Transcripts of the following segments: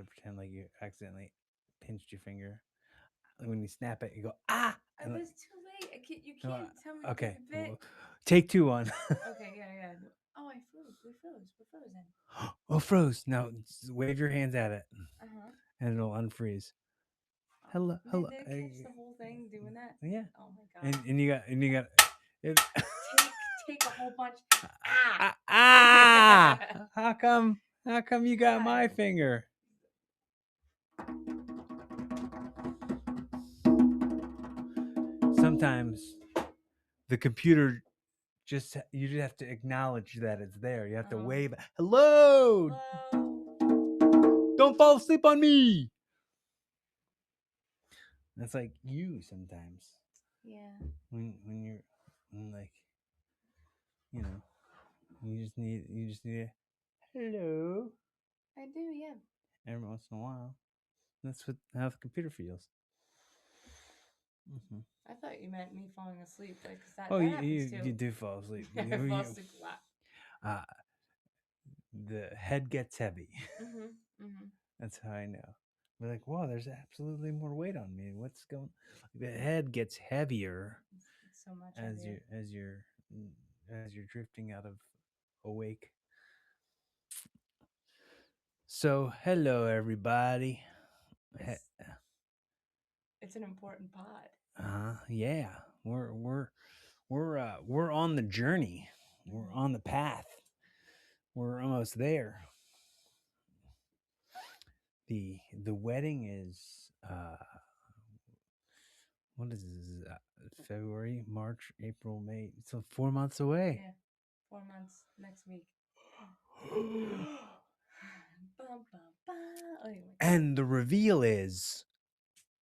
to pretend like you accidentally pinched your finger. When you snap it, you go ah. I And was too late. You no, can't tell me to take okay, a bit. take two on. Okay, yeah. Oh, I froze. We froze. We're frozen. Oh, froze. Now wave your hands at it, Uh huh. and it'll unfreeze. Oh, Hello, man, hello. did it catch the whole thing doing that? Yeah, Oh my god. and you got it. Take a whole bunch. Ah. How come? How come you got God. my finger? Sometimes the computer you just have to acknowledge that it's there. You have to wave. Hello. Hello. Don't fall asleep on me. That's like you sometimes Yeah. when you're like you know you just need a hello I do. Yeah. every once in a while. That's what how the computer feels. Hmm. I thought you meant me falling asleep, like, 'cause that Oh, that happens you too. do fall asleep. I fall asleep a lot. Uh, the head gets heavy. Mhm. Mhm. That's how I know. We're like, whoa, there's absolutely more weight on me. What's going? The head gets heavier It's so much heavier. as you're drifting out of awake. So, hello everybody. It's it's an important pod. Yeah, we're on the journey. We're Mhm. on the path. We're almost there. The wedding is what is this? February, March, April, May. So 4 months away. Yeah. 4 months next week. Bum, bum, bum. Oh, anyway. And the reveal is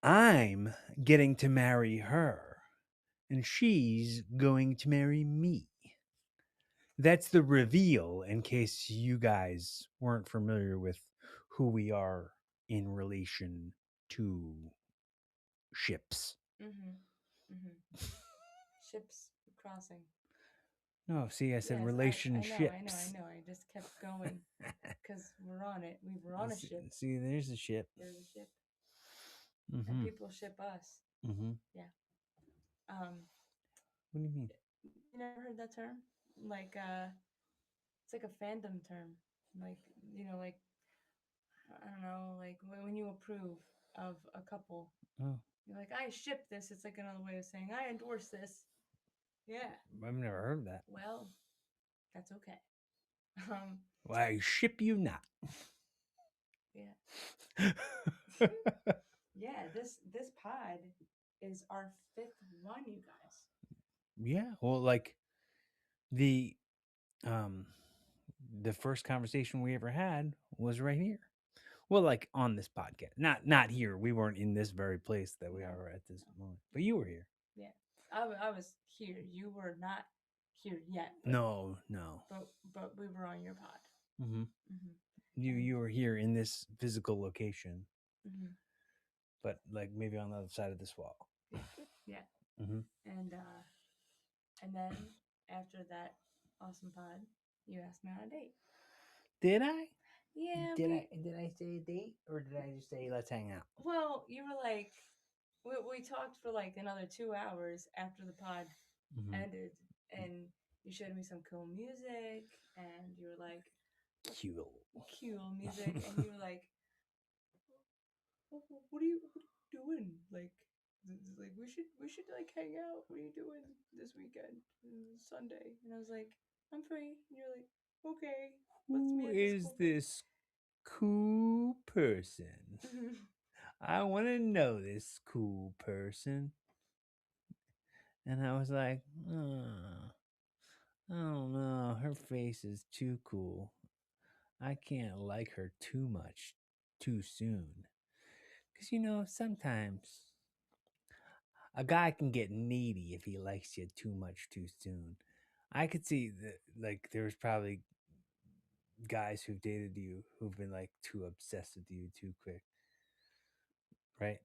I'm getting to marry her, and she's going to marry me. That's the reveal, in case you guys weren't familiar with who we are in relation to ships. Mhm. Mhm. Ships crossing. No, see, I said Yes, I know, I know, I relationships. know. I just kept going because we're on it. We were on a ship. See, there's a ship. There's a ship, and Mm-hmm. people ship us. Mm-hmm. Yeah. Um, What do you mean? you never heard that term? Like, it's like a fandom term. Like, like I don't know, like when you approve of a couple, Oh, you're like, I ship this. It's like another way of saying I endorse this. Yeah. I've never heard that. Well, that's okay. Um, Why I ship you not? yeah. Yeah, this pod is our fifth one, you guys. Yeah. Well, like the um the first conversation we ever had was right here. Well, like on this podcast, not here. We weren't in this very place that we No, are at this no, moment, but no. you were here. Yeah, I was here. You were not here yet, No, no. but we were on your pod. Mm-hmm. Hmm. You And were here in this physical location, hmm. but like maybe on the other side of this wall. Yeah, yeah. Mm-hmm. And then after that awesome pod, you asked me on a date. Did I? Yeah, Did I say date or did I just say let's hang out? well, you were like, we talked for like another 2 hours after the pod Mm-hmm. ended, and you showed me some cool music, and you were like, Cute. cool music, and you were like, what are you doing? Like we should like hang out. What are you doing this weekend? Sunday. And I was like, I'm free. And you're like, okay, let's Who meet at this is cool place. this cool person? I want to know this cool person. And I was like, oh, I don't know. Her face is too cool. I can't like her too much too soon. Because, sometimes a guy can get needy if he likes you too much too soon. I could see that, like, there's probably guys who've dated you who've been, like, too obsessed with you too quick, right?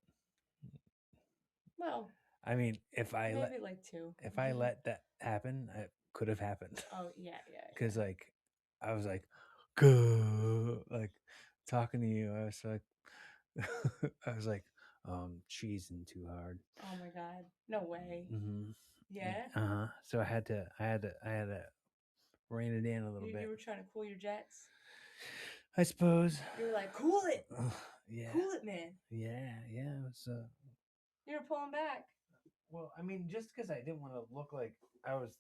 Well, I mean, maybe like two. if I let that happen, it could have happened. Oh yeah, yeah, Because, like, I was like, go, like, talking to you, I was like, I was like, cheesing too hard. Oh my god. No way. Mm-hmm. Yeah? Uh huh. So I had to rein it in a little You bit. were trying to cool your jets? I suppose. You were like, cool it! Yeah, Cool it, man. yeah. It was, You were pulling back. well, I mean, just because I didn't want to look like I was,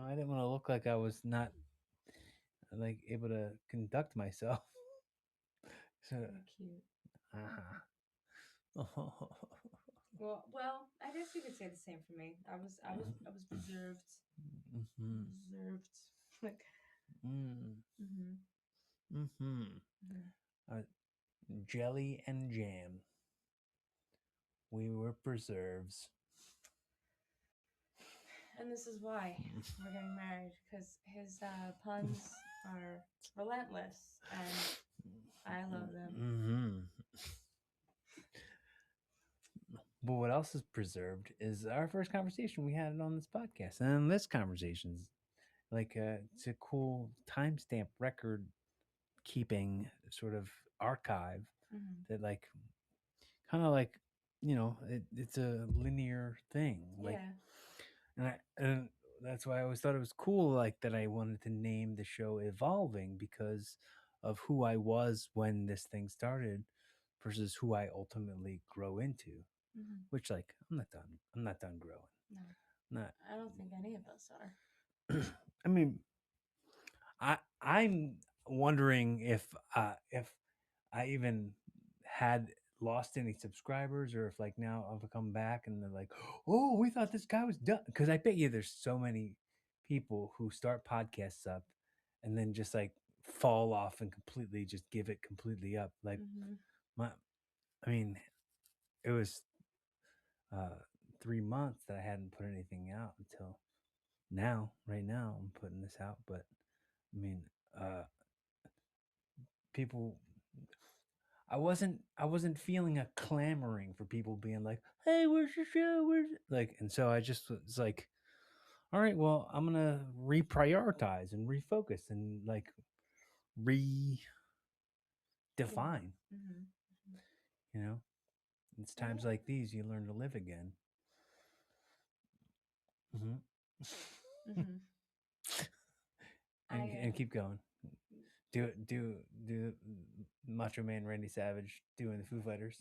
I didn't want to look like I was not like able to conduct myself. So, You're cute. uh-huh. Well, I guess you could say the same for me. I was reserved. Mm-hmm. Reserved. Like, Mm. mm-hmm, Mm-hmm. mm-hmm. Uh, jelly and jam. We were preserves. And this is why we're getting married, because his puns are relentless, and I love them. Mm-hmm. But what else is preserved is our first conversation we had on this podcast, and this conversation's like it's a cool timestamp record keeping sort of archive Mm-hmm. that like kind of like it's a linear thing like Yeah. and that's why I always thought it was cool like that I wanted to name the show evolving because of who I was when this thing started versus who I ultimately grow into, Mm-hmm. which like I'm not done growing. No, Not I don't think any of us are. I mean I'm wondering if I even had lost any subscribers or if like now I've come back and they're like, "Oh, we thought this guy was done." Because I bet you there's so many people who start podcasts up and then just like fall off and completely just give it completely up. Like Mm-hmm. my, I mean, it was 3 months that I hadn't put anything out until now. Right now, I'm putting this out, but I mean, uh, people I wasn't feeling a clamoring for people being like, "Hey, where's your show? Where's it?" Like, and so I just was like, "All right, well, I'm gonna reprioritize and refocus and like redefine." Yeah. Mm-hmm. You know, it's Oh times yeah. like these you learn to live again. Hmm. Mm-hmm. and I and keep going. Do Macho Man Randy Savage doing the Foo Fighters.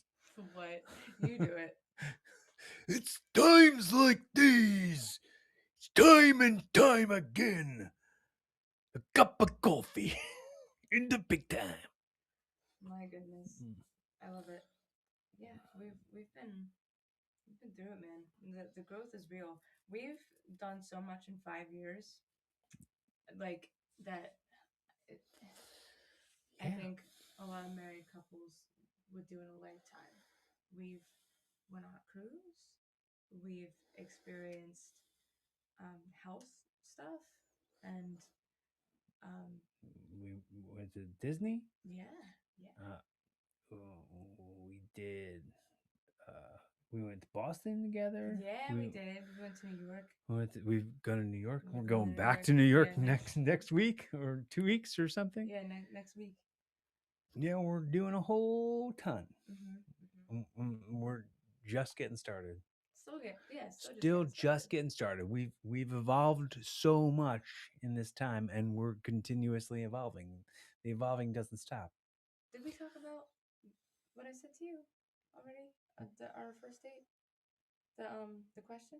what? You do it. It's times like these, it's time and time again. A cup of coffee in the big time. My goodness. I love it. Yeah, we've been through it, man. The growth is real. We've done so much in 5 years, like that. It, I Yeah, think a lot of married couples would do in a lifetime. We've went on a cruise. We've experienced health stuff, and um, we went to Disney. yeah, yeah, Uh, we did. Uh, we went to Boston together. yeah. We We did. We went to New York. we've gone to New York. We're We're going to going New back York. to New York Yeah, next week or 2 weeks or something. yeah, next week. Yeah, we're doing a whole ton. Mm-hmm, mm-hmm. We're just getting started. Still just Still getting started. just getting started. We've evolved so much in this time, and we're continuously evolving. The evolving doesn't stop. Did we talk about what I said to you already at our first date? The question.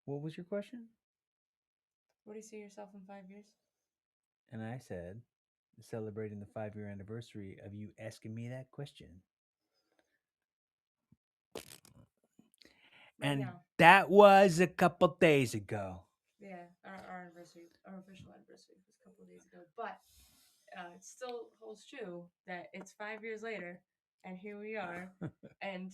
What was your question? Where do you see yourself in 5 years? And I said, celebrating the 5 year anniversary of you asking me that question. Right And now. that was a couple days ago. Yeah, our anniversary, our official anniversary was a couple of days ago. But it still holds true that it's 5 years later, and here we are. And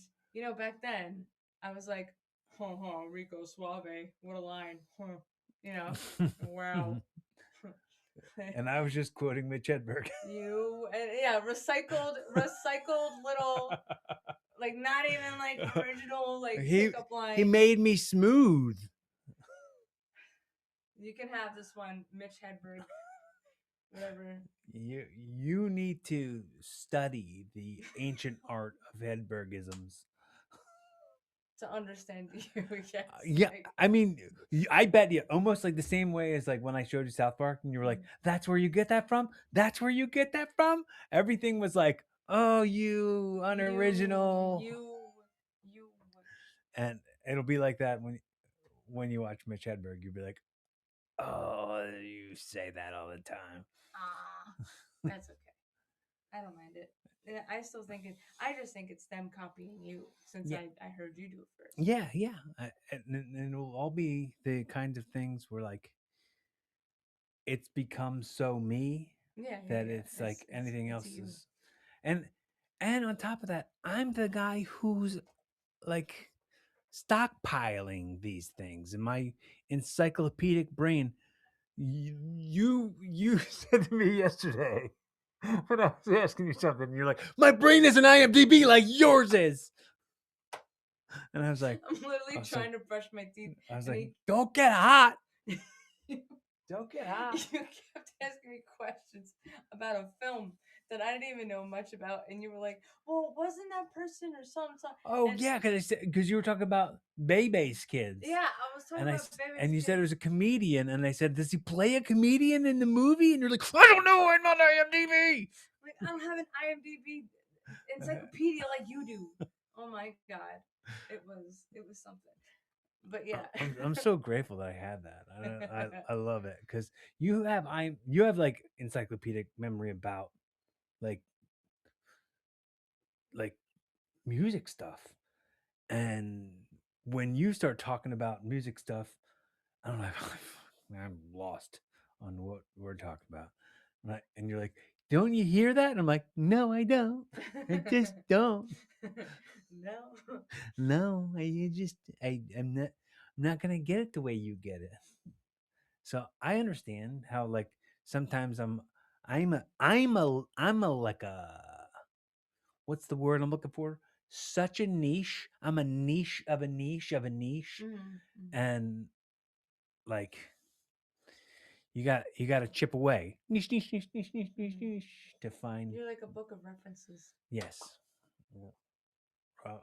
back then I was like, "Ha ha, Rico Suave, what a line!" Huh. You know, wow. And I was just quoting Mitch Hedberg. You and yeah, recycled little, like not even like original like he pickup he lines. made me smooth. You can have this one, Mitch Hedberg. whatever You need to study the ancient art of Hedbergisms. to understand you. Yes, Yeah, like I mean, I bet you almost like the same way as like when I showed you South Park, and you were like, mm, "That's where you get that from. That's where you get that from." Everything was like, "Oh, you unoriginal," you and it'll be like that when you watch Mitch Hedberg. You'll be like, "Oh, you say that all the time." ah, that's okay. I don't mind it. Yeah, I still think it. I just think it's them copying you since Yeah, I heard you do it first. yeah. And it'll all be the kinds of things where like it's become so me Yeah, yeah, that yeah. it's like anything It's else you. is. and and on top of that, I'm the guy who's like stockpiling these things in my encyclopedic brain. You said to me yesterday when I was asking you something, you're like, my brain is an IMDb like yours is. And I was like, I'm literally I was like, trying to brush my teeth, I was and like, he don't get hot. you Don't get hot. kept asking me questions about a film that I didn't even know much about, and you were like, "Well, wasn't that person or something?" Oh And yeah, because you were talking about Bebe's kids, yeah, I was talking about and Baby's you said it kids. was a comedian, and I said, does he play a comedian in the movie? And you're like, I don't know, I'm not IMDb. Like, I don't have an IMDb encyclopedia like you do. Oh my god, it was something. But yeah, I'm so grateful that I had that. I love it because you have like encyclopedic memory about like like music stuff, and when you start talking about music stuff, I don't know. I'm lost on what we're talking about. And you're like, don't you hear that? And I'm like, no, I don't. I just don't. no. No, I'm not gonna get it the way you get it. So I understand how like sometimes I'm a like a what's the word I'm looking for? Such a niche. I'm a niche of a niche of a niche, Mm-hmm. and like you got to chip away niche, niche, niche, niche, niche, niche, Mm-hmm. niche to find. You're like a book of references. Yes.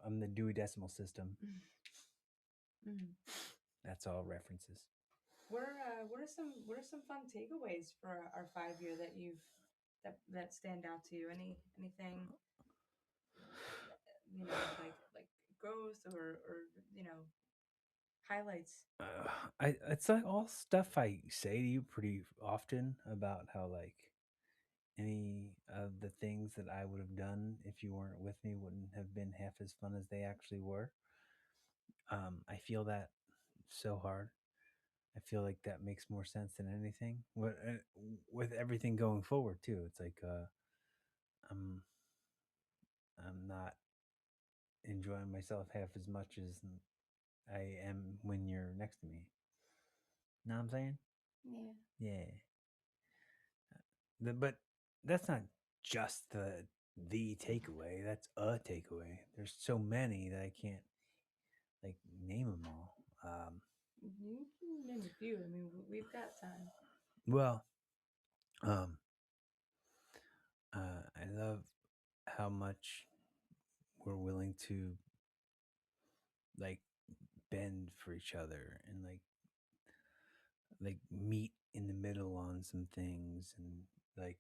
I'm the Dewey Decimal System. Mm-hmm. That's all references. What are some fun takeaways for our 5 year that that stand out to you? Anything like growth or highlights? I It's like all stuff I say to you pretty often about how like any of the things that I would have done if you weren't with me wouldn't have been half as fun as they actually were. I feel that so hard. I feel like that makes more sense than anything. With everything going forward too, it's like I'm I'm not enjoying myself half as much as I am when you're next to me. Know what I'm saying? Yeah. Yeah. But that's not just the takeaway. That's a takeaway. There's so many that I can't like name them all. You can name a few. I mean, we've got time. Well, um, I love how much we're willing to like bend for each other and like meet in the middle on some things and like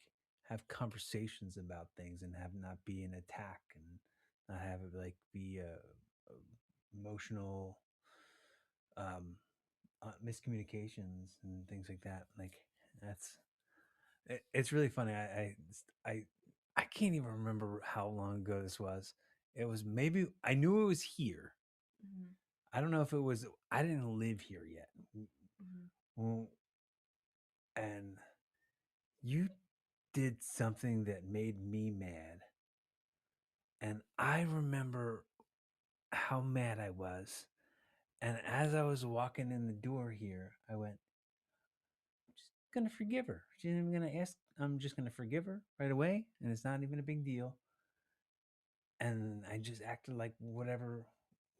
have conversations about things and have not be an attack and not have it like be a emotional um miscommunications and things like that. Like that's it's really funny. I I can't even remember how long ago this was. It was maybe I knew it was here. Mm-hmm. I don't know if it was. I didn't live here yet. Mm-hmm. Well, and you did something that made me mad. And I remember how mad I was. And as I was walking in the door here, I went, I'm just going to forgive her. She's not even going to ask. I'm just going to forgive her right away. And it's not even a big deal. And I just acted like whatever.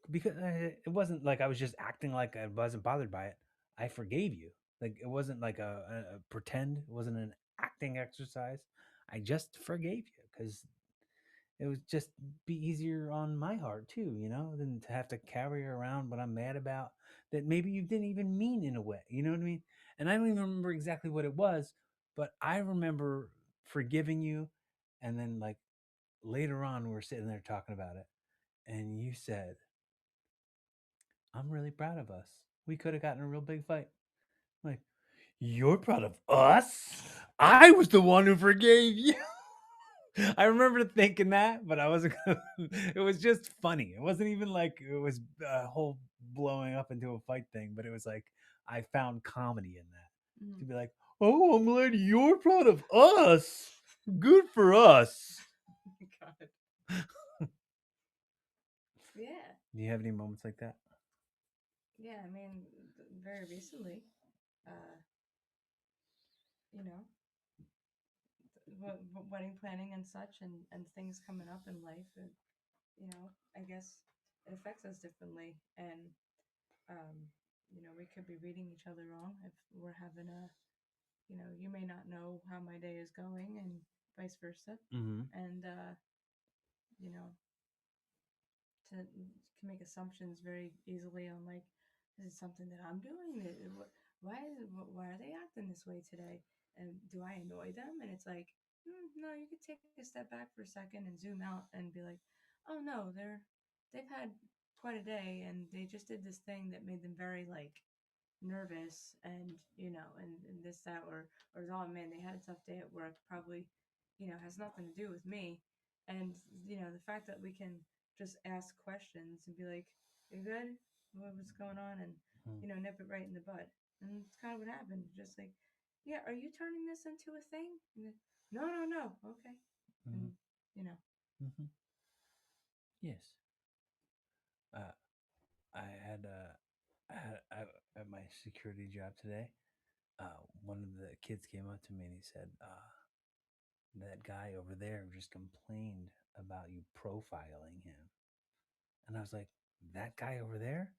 Because it wasn't like I was just acting like I wasn't bothered by it. I forgave you. Like it wasn't like a pretend. It wasn't an acting exercise. I just forgave you because it would just be easier on my heart too, than to have to carry around what I'm mad about that maybe you didn't even mean in a way. You know what I mean? And I don't even remember exactly what it was, but I remember forgiving you. And then, like, later on, we're sitting there talking about it. And you said, I'm really proud of us. We could have gotten a real big fight. Like, you're proud of us? I was the one who forgave you. I remember thinking that, but I wasn't. It was just funny. It wasn't even like it was a whole blowing up into a fight thing, but it was like I found comedy in that to Mm. be like, "Oh, I'm glad you're proud of us. Good for us." Oh my God. Yeah. Do you have any moments like that? Yeah. I mean, very recently, uh, you know, wedding planning and such, and things coming up in life, and I guess it affects us differently, and um, we could be reading each other wrong if we're having a, you may not know how my day is going, and vice versa, Mm-hmm. and you know, can make assumptions very easily on, like, is it something that I'm doing? Why are they acting this way today? And do I annoy them? And it's like, no, you could take a step back for a second and zoom out and be like, oh no, they've had quite a day, and they just did this thing that made them very, like, nervous, and and this, that, or oh man, they had a tough day at work, probably, has nothing to do with me. And the fact that we can just ask questions and be like, you good, what's going on, and nip it right in the bud. And it's kind of what happened, just like, yeah, are you turning this into a thing? And no, no, no, okay. Mm-hmm. And you know Mm-hmm. Yes. Uh, I had at my security job today. One of the kids came up to me and he said, that guy over there just complained about you profiling him. And I was like, that guy over there?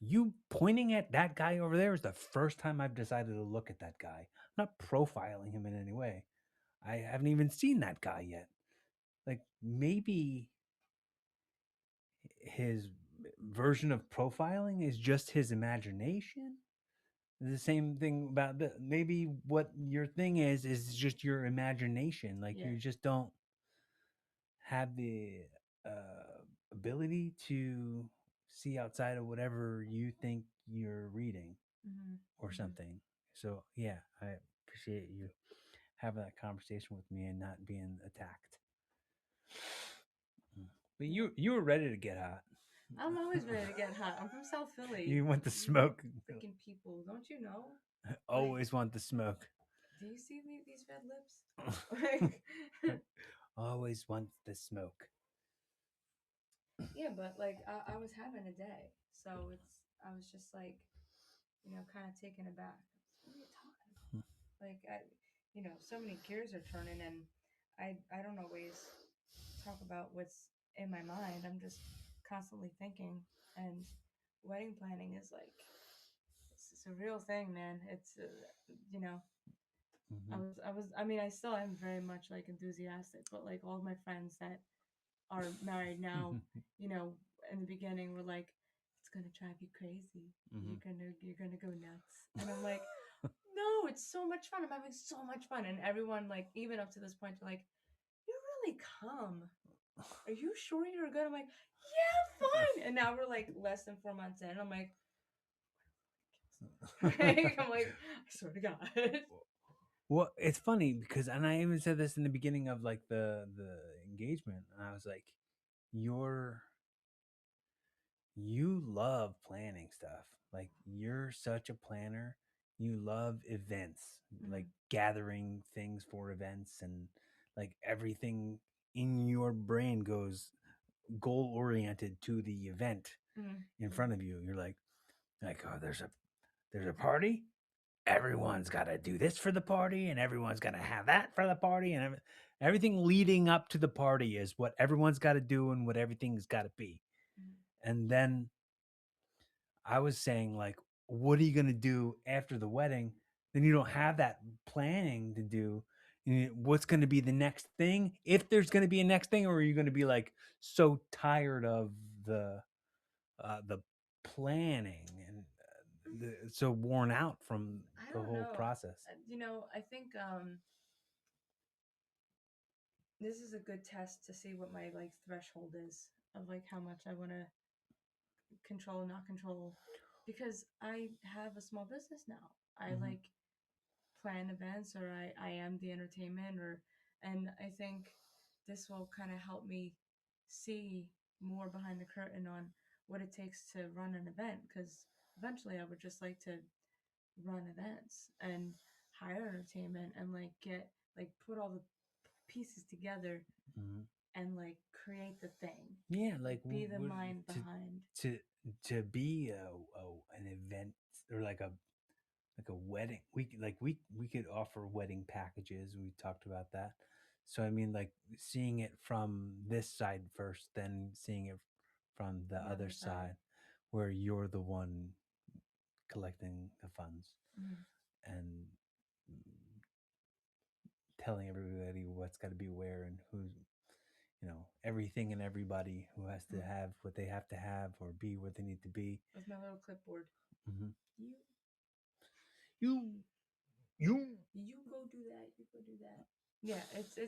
You pointing at that guy over there is the first time I've decided to look at that guy. I'm not profiling him in any way. I haven't even seen that guy yet. Like, maybe his version of profiling is just his imagination. The same thing about maybe what your thing is just your imagination. Like, yeah. you just don't have the ability to see outside of whatever you think you're reading Mm-hmm. or Mm-hmm. something. So yeah, I appreciate you having that conversation with me and not being attacked. Mm. But Yeah. you were ready to get hot. I'm always ready to get hot. I'm from South Philly. You want the You smoke. freaking people, don't you know? Like, Always want the smoke. do you see these red lips? Like, Always want the smoke. yeah, but like, I was having a day, so I was just like, kind of taken aback. What are you talking about? Like, so many gears are turning, and I don't always talk about what's in my mind. I'm just constantly thinking, and wedding planning is like, it's a real thing, man. It's you know Mm-hmm. I mean, I still am very much like enthusiastic, but like all my friends that are married now, you know, in the beginning were like, it's gonna drive you crazy. Mm-hmm. You're gonna go nuts. And I'm like, no, it's so much fun. I'm having so much fun. And everyone, like, even up to this point, they're like, you're really calm. Are you sure you're good? I'm like, yeah, fun. And now we're like less than 4 months in. I'm like, I'm like, I swear to God. Well, it's funny because, and I even said this in the beginning of like the engagement, and I was like, "You're you love planning stuff. Like, you're such a planner. You love events, like Mm-hmm. gathering things for events, and like everything in your brain goes goal oriented to the event in Mm-hmm. front of you. You're like, oh, there's a party, everyone's got to do this for the party and everyone's got to have that for the party and everything leading up to the party is what everyone's got to do and what everything's got to be. Mm-hmm. And then I was saying, like, what are you going to do after the wedding? Then you don't have that planning to do. what's going to be the next thing, if there's going to be a next thing, or are you going to be like so tired of the planning and so worn out from I the don't whole know. process? I think this is a good test to see what my like threshold is of like how much I want to control and not control, because I have a small business now. I Hmm. like plan events, or I am the entertainment, or and I think this will kind of help me see more behind the curtain on what it takes to run an event, because eventually I would just like to run events and hire entertainment and like get like put all the pieces together Hmm. and like create the thing, Yeah, like like be the what, mind behind. to to be an event, or like a wedding. We could offer wedding packages. We talked about that. So I mean, like seeing it from this side first, then seeing it from the The other other side. side, where you're the one collecting the funds Mm-hmm. and telling everybody what's got to be where and who's, everything and everybody who has to Mm-hmm. have what they have to have or be where they need to be. With my little clipboard. Hmm. You You, you. you go do that. You go do that. Yeah, it's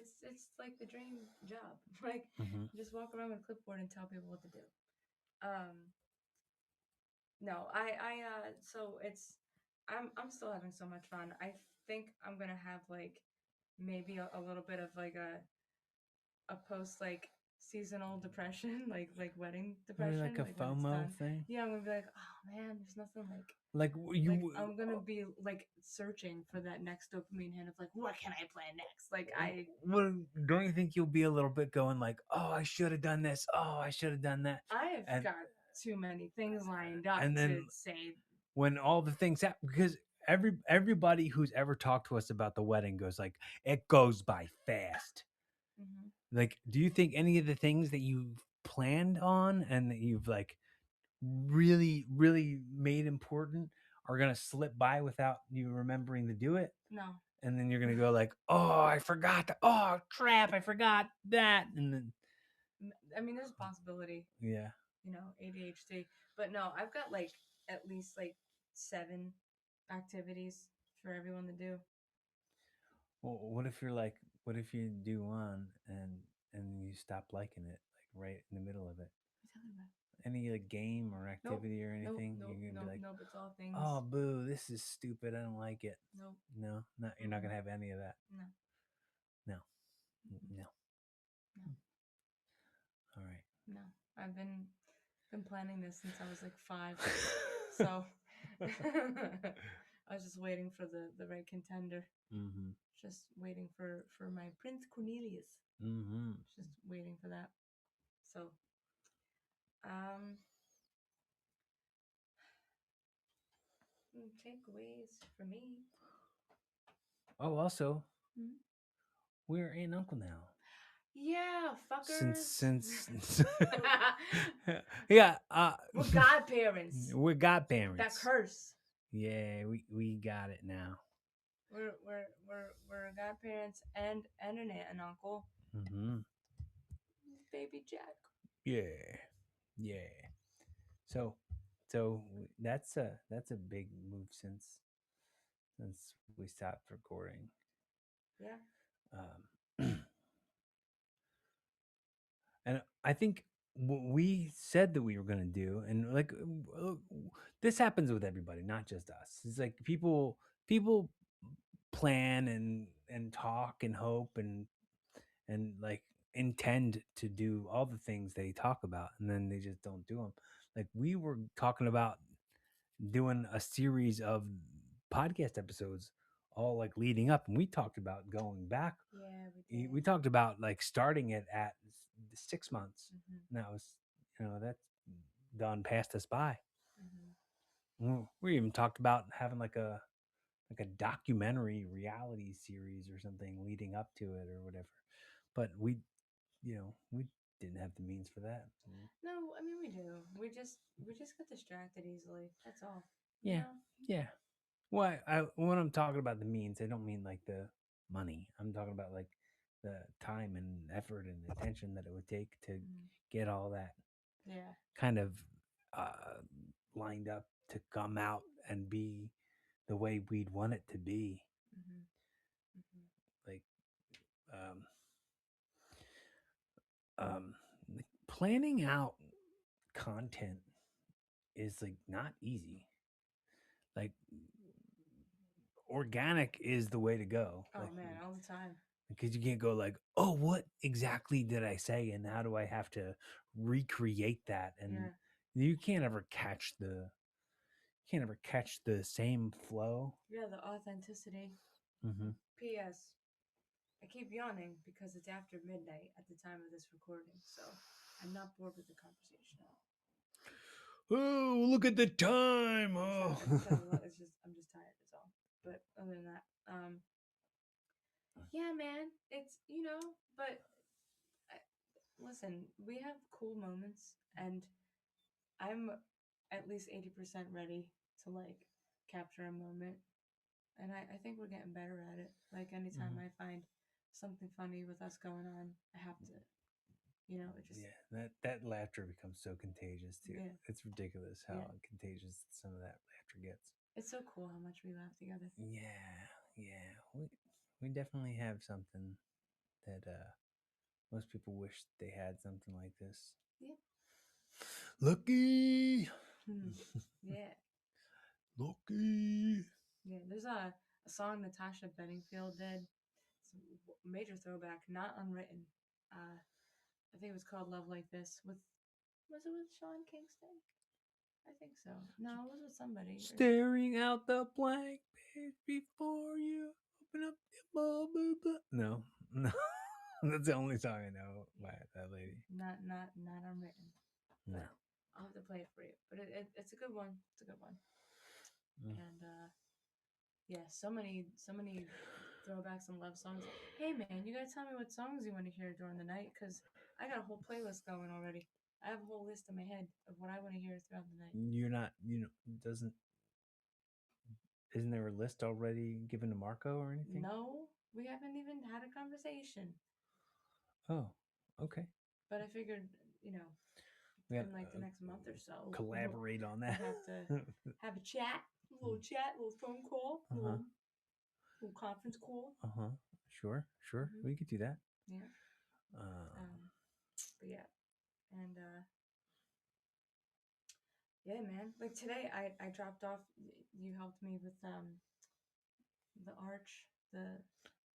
like the dream job. Like Hmm. just walk around with a clipboard and tell people what to do. Um, no, so it's I'm still having so much fun. I think I'm gonna have like maybe a little bit of like a post like seasonal depression, like wedding Or like depression, a like when it's FOMO done. thing. Yeah, I'm gonna be like, oh man, there's nothing Like like you, I'm gonna be like searching for that next dopamine hit of like what can I plan next? Like I well, don't you think you'll be a little bit going like, oh, I should have done this. Oh, I should have done that. I've And got too many things lined up to then say. when all the things happen, because everybody who's ever talked to us about the wedding goes like, it goes by fast. Mm-hmm. Like, do you think any of the things that you've planned on and that you've like really, really made important are gonna slip by without you remembering to do it? No. And then you're gonna go like, oh, I forgot that. Oh crap, I forgot that. And then I mean, there's a possibility, yeah. ADHD. But no, I've got like at least like 7 activities for everyone to do. Well, what if you're like, what if you do one and you stop liking it, like right in the middle of it? What are you talking about? Any like game or Nope, activity or nope, anything, nope, you're gonna be nope, like, nope. It's all things. oh boo, this is stupid. I don't like it. Nope. No, not you're not Mm-mm. gonna have any of that. No. No, Mm-mm. no. No. All right. No. I've been planning this since I was like 5. So I was just waiting for the right contender. Mm-hmm. Just waiting for my Prince Cornelius. Mm-hmm. Just waiting for that. So um takeaways for me. Oh, also, Hmm? we're aunt and uncle now. Yeah, Since fuckers. since yeah, We're godparents. we're That godparents. curse. Yeah, we got it now. We're godparents and an aunt and uncle. Mm-hmm. Baby Jack. Yeah, yeah. So, so that's a big move since we stopped recording. Yeah. Um, and I think what we said that we were going to do, and like this happens with everybody, not just us. It's like people plan and talk and hope and like intend to do all the things they talk about, and then they just don't do them. Like we were talking about doing a series of podcast episodes all like leading up, and we talked about going back. Yeah, we We did. talked about like starting it at 6 months, Mhm. and that was, that's done past us by. Mhm. We even talked about having like a documentary reality series or something leading up to it or whatever, but we didn't have the means for that. No, I mean we do. We just get distracted easily. That's all. You Yeah, know? yeah. When I'm talking about the means, I don't mean like the money. I'm talking about like the time and effort and attention that it would take to Mm. get all that Yeah. kind of uh, lined up to come out and be the way we'd want it to be. Mm-hmm. Mm-hmm. Like, um, um, like planning out content is like not easy. Like, organic is the way to go. Oh Like, man, all the time. because you can't go like, oh, what exactly did I say, and how do I have to recreate that? And Yeah. you can't ever catch the same flow. Yeah, the authenticity. Mm-hmm. P.S. I keep yawning because it's after midnight at the time of this recording, so I'm not bored with the conversation. Oh, look at the time! Oh, I just have a lot. It's just I'm just tired. That's all. But other than that, yeah, man, it's But I, listen, we have cool moments, and I'm at least 80% ready to like capture a moment, and I think we're getting better at it. Like anytime Mhm. I find something funny with us going on, I have to, it just Yeah, that laughter becomes so contagious too. yeah, It's ridiculous how yeah. contagious some of that laughter gets. It's so cool how much we laugh together. Yeah, yeah. We definitely have something that most people wish they had something like this. Yeah. Lucky, Yeah. lucky. Yeah. There's a song Natasha Bedingfield did. It's a major throwback, not unwritten. I think it was called Love Like This with was it with Sean Kingston? I think so. No, it was with somebody. Or Staring out the blank page before you open up the bubble. No, no. That's the only song I know by yeah, that lady. not unwritten. No. But I'll have to play it for you. But it's a good one. It's a good one. Mm. And yeah, so many throwbacks and love songs. Hey man, you gotta tell me what songs you want to hear during the night, because I got a whole playlist going already. I have a whole list in my head of what I want to hear throughout the night. You're not, doesn't, isn't there a list already given to Marco or anything? No, we haven't even had a conversation. Oh, okay. But I figured, you know, We got in like the next month or so, collaborate on we'll that. have to have a chat, little phone call, Uh huh. little conference call. Uh huh. Sure, sure. Hmm. We could do that. Yeah. Um, But yeah, and yeah, man. Like today, I dropped off. You helped me with the arch,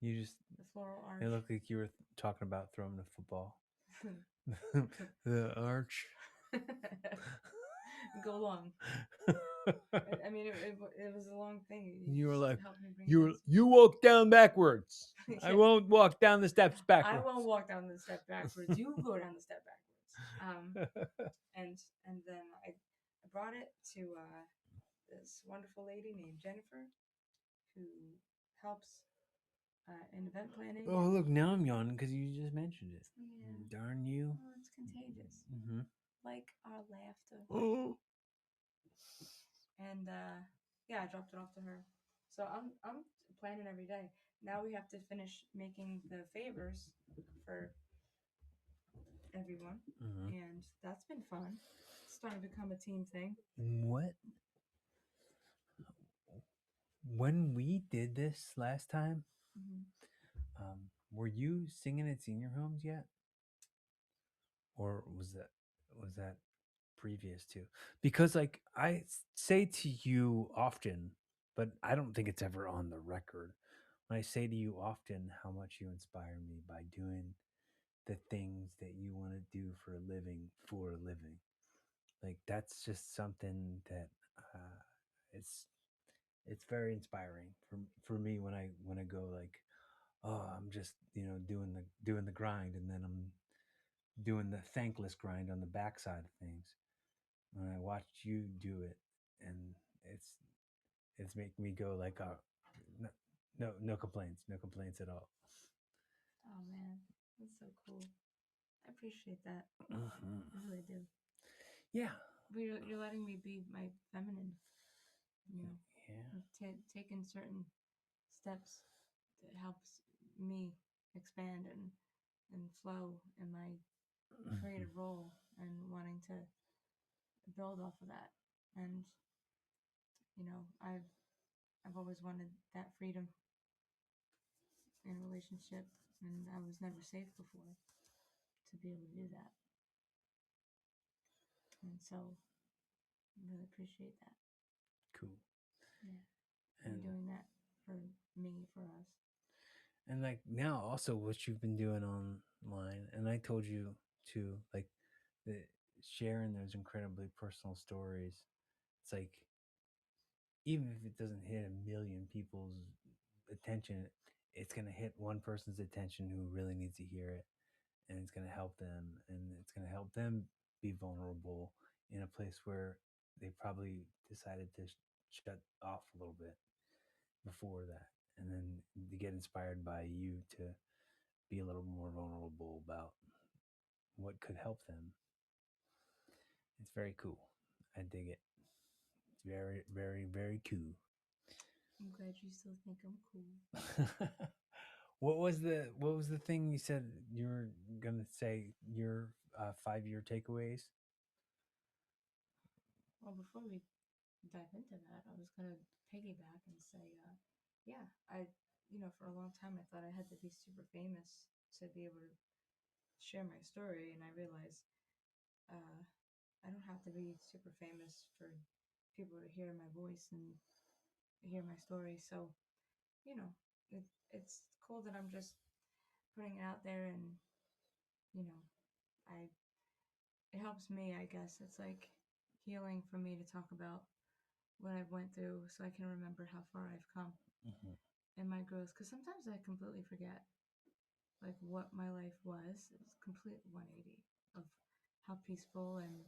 you just, the floral it arch. looked like you were talking about throwing a football. The arch. Go long. I mean, it was a long thing. You were You like, helped me bring it down. you walk down backwards. I Yeah. won't walk down the steps I backwards. won't walk down the step backwards. You go down the step backwards. And then I brought it to this wonderful lady named Jennifer, who helps in event planning. Oh, look, now I'm yawning because you just mentioned it. Yeah, Darn you. oh, it's contagious, Mm-hmm. like our laughter. Oh. And yeah, I dropped it off to her. So I'm planning every day. Now we have to finish making the favors for everyone, Mm-hmm. and that's been fun. It's starting to become a team thing. What? When we did this last time, Hmm. were you singing at senior homes yet, or was that previous to? Because like say to you often, but I don't think it's ever on the record. When I say to you often how much you inspire me by doing the things that you want to do for a living, like that's just something that uh, it's it's very inspiring for me when I go like, oh, I'm just doing the grind, and then I'm doing the thankless grind on the backside of things. When I watch you do it, and it's it's making me go like, no, no complaints, no complaints at all. Oh man, that's so cool. I appreciate that. Hmm. I really do. Yeah, But you're letting me be my feminine, you know, yeah. and taking certain steps. it helps me expand and flow in my creative role and wanting to build off of that. And I've always wanted that freedom in a relationship, and I was never safe before to be able to do that. And so I really appreciate that. Cool. Yeah, you And doing that for me, for us. like now also what you've been doing online, and I told you to like the sharing those incredibly personal stories. It's like even if it doesn't hit a million people's attention, it's going to hit one person's attention who really needs to hear it, and it's going to help them, and it's going to help them be vulnerable in a place where they probably decided to shut off a little bit before that, and then to get inspired by you to be a little more vulnerable about what could help them. It's very cool. I dig it. It's very, very, very cool. I'm glad you still think I'm cool. What was the thing you said you were gonna say your 5 year takeaways? Well, before we dive into that, I was gonna piggyback and say, yeah, for a long time I thought I had to be super famous to be able to share my story, and I realized uh, I don't have to be super famous for people to hear my voice and hear my story. So, you know, it's cool that I'm just putting it out there, and you know, I it helps me. I guess it's like healing for me to talk about what I've went through, so I can remember how far I've come Mm-hmm. in my growth. Because sometimes I completely forget like what my life was. It was a complete 180 of how peaceful and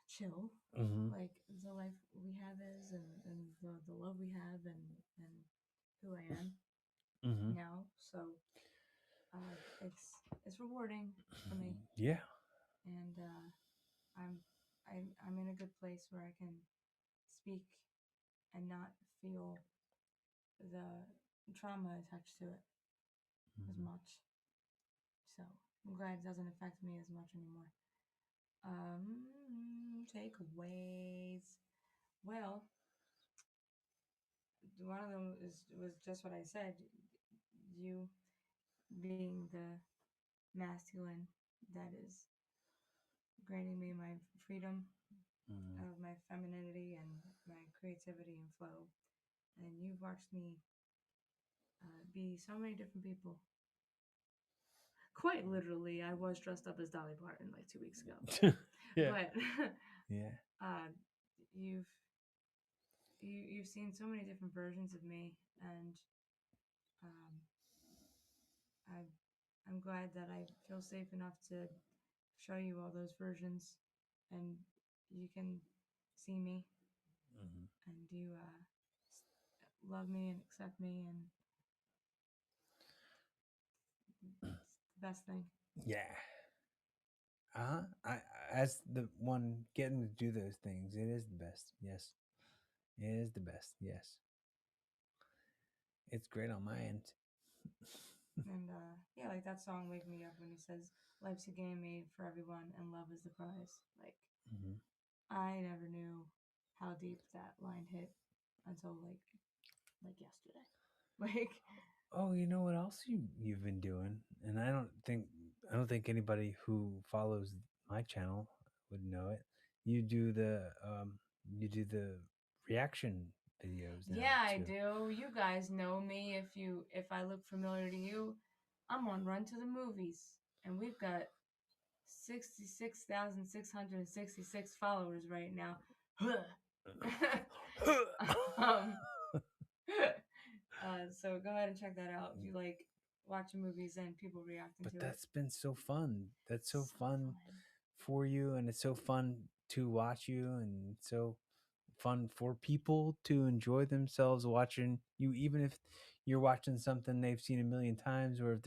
chill Mm-hmm. like the life we have is, and the love we have, and who I am Mm-hmm. now. So it's rewarding for me, Yeah. and I'm I'm in a good place where I can speak and not feel the trauma attached to it as Mm-hmm. much. So I'm glad it doesn't affect me as much anymore. Takeaways. Well, one of them was just what I said. You being the masculine that is granting me my freedom Mm-hmm. of my femininity and my creativity and flow. And you've watched me be so many different people. Quite literally, I was dressed up as Dolly Parton like 2 weeks ago. Yeah. But Yeah. uh, you've you've seen so many different versions of me, and um, I I'm glad that I feel safe enough to show you all those versions, and you can see me, Mm-hmm. and you love me and accept me, and it's the best thing. Yeah. I as the one getting to do those things, it is the best. Yes. It is the best. Yes. It's great on my end. And yeah, like that song "Wake Me Up" when he says, "Life's a game made for everyone, and love is the prize." Like Mm-hmm. I never knew how deep that line hit until like yesterday. Like Oh, you know what else you've been doing, and I don't think anybody who follows my channel would know it. You do the reaction videos now yeah, I too. do. You guys know me. If I look familiar to you, I'm on Run to the Movies, and we've got 66,666 followers right now. um, so go ahead and check that out if you like watching movies and people reacting But to it. that's been so fun. That's so So fun fun. for you, and it's so fun to watch you, and it's so fun for people to enjoy themselves watching you, even if you're watching something they've seen a million times, or if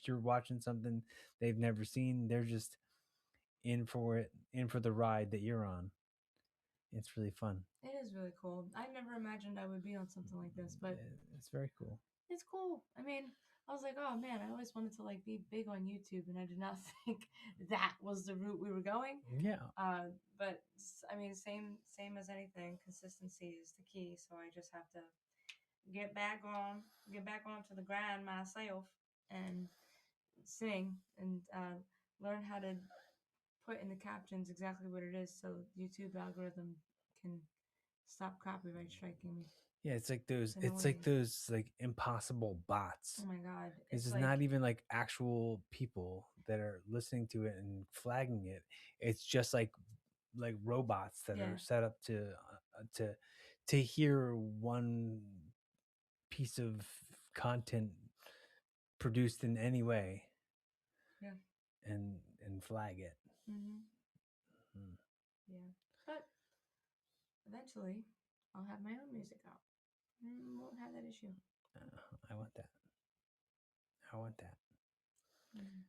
you're watching something they've never seen. They're just in for it, in for the ride that you're on. It's really fun. It is really cool. I never imagined I would be on something like this, but It's very cool. it's cool. I mean, I was like, oh man, I always wanted to like be big on YouTube, and I did not think that was the route we were going. Yeah. But I mean, same as anything, consistency is the key. So I just have to get back onto the grind myself, and sing and learn how to put in the captions exactly what it is, so YouTube algorithm can stop copyright striking me. Yeah, it's like It's those. It's like annoying. those like impossible bots. Oh my god, Because it's it's like not even like actual people that are listening to it and flagging it. It's just like robots that yeah, are set up to hear one piece of content produced in any way yeah, and flag it. hmm Mm. yeah. But eventually, I'll have my own music out. Won't have that issue. I want that. I want that. Mm,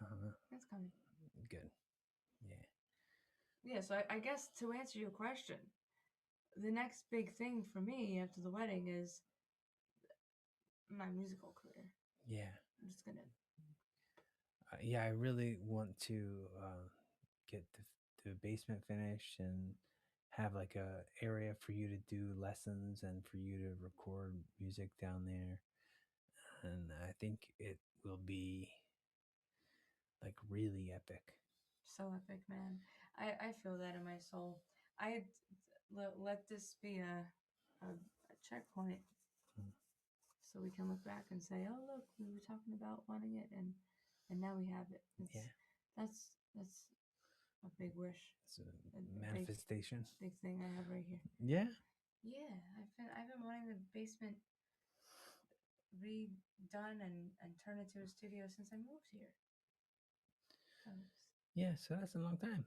Uh-huh. that's coming. Good. Yeah. Yeah. So I guess to answer your question, the next big thing for me after the wedding is my musical career. Yeah. I'm just gonna. Yeah. I really want to get the basement finished and have like a area for you to do lessons and for you to record music down there. And I think it will be like really epic. So epic, man. I feel that in my soul. I let this be a checkpoint Mm. so we can look back and say, oh look, we were talking about wanting it, and now we have it. Yeah. That's a big wish, It's a a manifestation. big thing I have right here. Yeah. Yeah, I've been wanting the basement redone and turned into a studio since I moved here. 'Cause, Yeah. So that's a long time.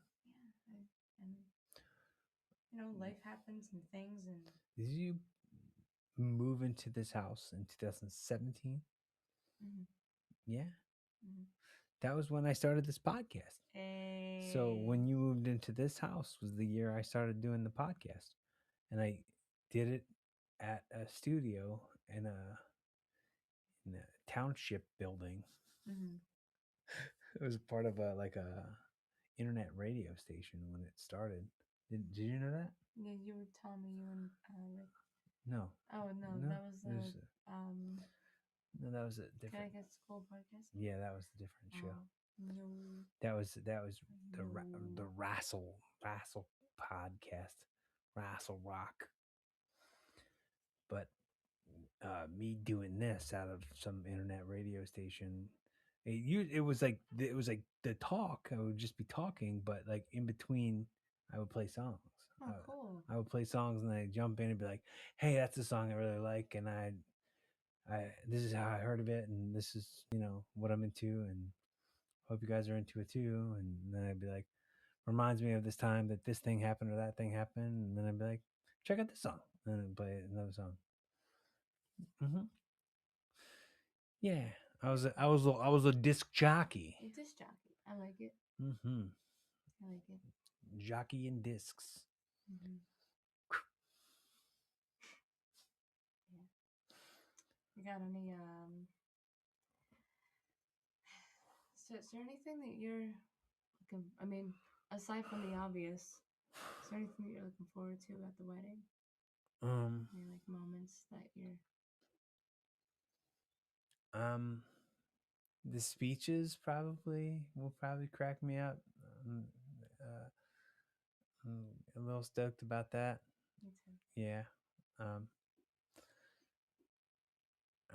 yeah, and life happens and things and Did you move into this house in 2017? mhm, Yeah. mhm. That was when I started this podcast. So Hey. when you moved into this house was the year I started doing the podcast. And I did it at a studio in a township building. Mm-hmm. It was part of a internet radio station when it started. Did you know that? Yeah, you were telling me you and Rick. No. Oh no, No. that was It was no, that was a Can I different. Get School podcast. Yeah, that was a different show. Oh no, That was the no. Rassle podcast, Rassle Rock. But me doing this out of some internet radio station, it was like the talk. I would just be talking, but like in between, I would play songs. Oh cool. I would play songs and then I'd jump in and be like, "Hey, that's a song I really like," and I this is how I heard of it, and this is what I'm into, and hope you guys are into it too. And then I'd be like, reminds me of this time that this thing happened or that thing happened, and then I'd be like, check out this song, and then I'd play another song. Hmm. Yeah, I was a disc jockey. A disc jockey. I like it. Hmm. I like it. Jockey and discs. Mm-hmm. Yeah. You got any is there anything that you're looking? I mean, aside from the obvious, is there anything that you're looking forward to at the wedding? Um, Any like moments that you're um, the speeches probably will probably crack me up. Um, uh, I'm a little stoked about that. me too. Yeah. Um,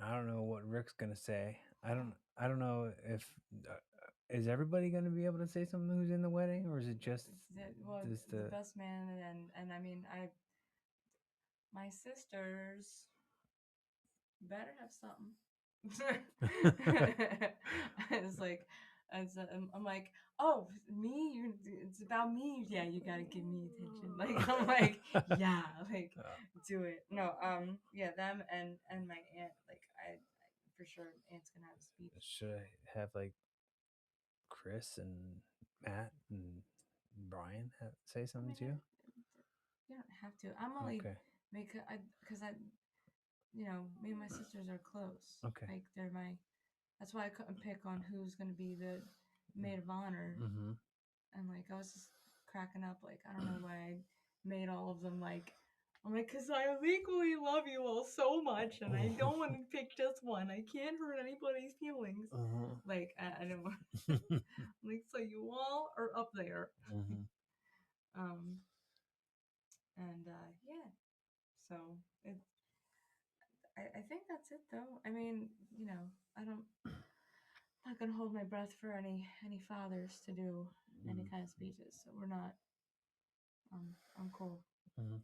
I don't know what Rick's gonna say. I don't know if uh, is everybody gonna be able to say something who's in the wedding, or is it Well, just the the best man and I mean my sisters better have something. It's like I'm like, oh, me, it's about me. Yeah, you gotta give me attention. Like I'm like, yeah, like do it. No, yeah, them and my aunt. Like I for sure, aunt's gonna have a speech. should I have like Chris and Matt and Brian say I something mean, too? You don't have to. I'm only Okay. because me and my sisters are close. Okay. Like they're my. That's why I couldn't pick on who's gonna be the maid of honor. Mm-hmm. And like I was just cracking up. Like I don't know why I made all of them like. I'm like, because I equally love you all so much, and I don't want to pick just one. I can't hurt anybody's feelings. Uh-huh. Like I don't want. Like so, you all are up there. Mm-hmm. Um, and yeah, so it. I think that's it though. I mean, I don't. Not gonna hold my breath for any fathers to do any kind of speeches. So we're not. I'm cool. Mm-hmm.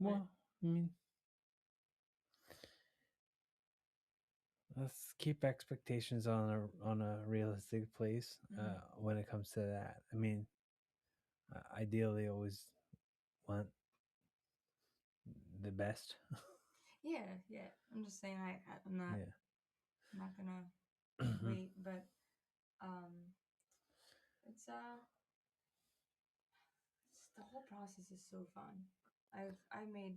But Well, I mean, let's keep expectations on a realistic place when it comes to that. I mean, ideally, always want the best. yeah. I'm just saying I'm not. Yeah. I'm not gonna wait. But um, it's the whole process is so fun. I made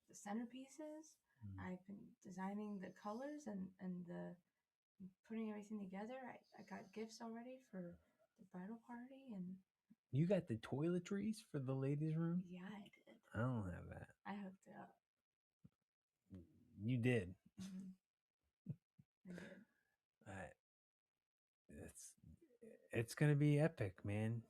the centerpieces. I've been designing the colors and the putting everything together. I got gifts already for the bridal party, and You got the toiletries for the ladies' room? yeah, I did. I don't have that. I hooked it up. You did. Hmm. I did. I, it's it's gonna be epic, man.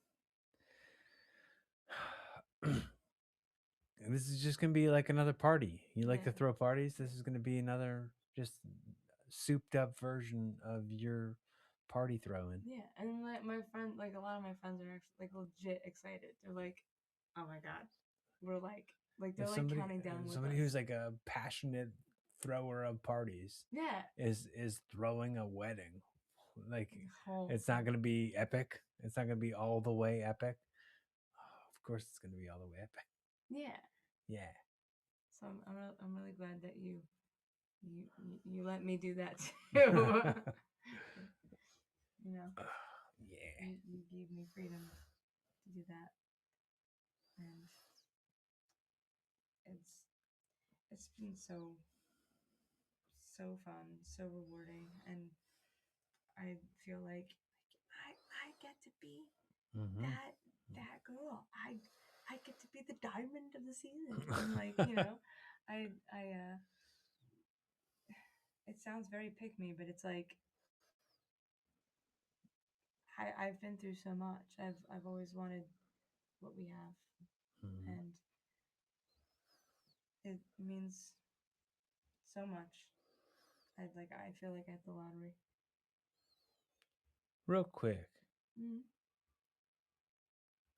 This is just gonna be like another party. You like to Yeah, throw parties? This is gonna be another just souped up version of your party throwing. yeah. And like my friend, like a lot of my friends are actually like legit excited. They're like, "Oh my god, we're like they're If like counting down with somebody us." who's like a passionate thrower of parties Yeah, is throwing a wedding, like the whole it's not thing. gonna be epic. It's not gonna be all the way epic. Oh, of course, it's gonna be all the way epic. Yeah. Yeah. So I'm really glad that you let me do that too. you know, Yeah. you gave me freedom to do that, and it's it's been so fun, so rewarding, and I feel like I get to be Mm-hmm. that that girl. I get to be the diamond of the season, and like I it sounds very pick me, but it's like I've been through so much. I've always wanted what we have, Mhm. and it means so much. I feel like I hit the lottery. Real quick, Mm.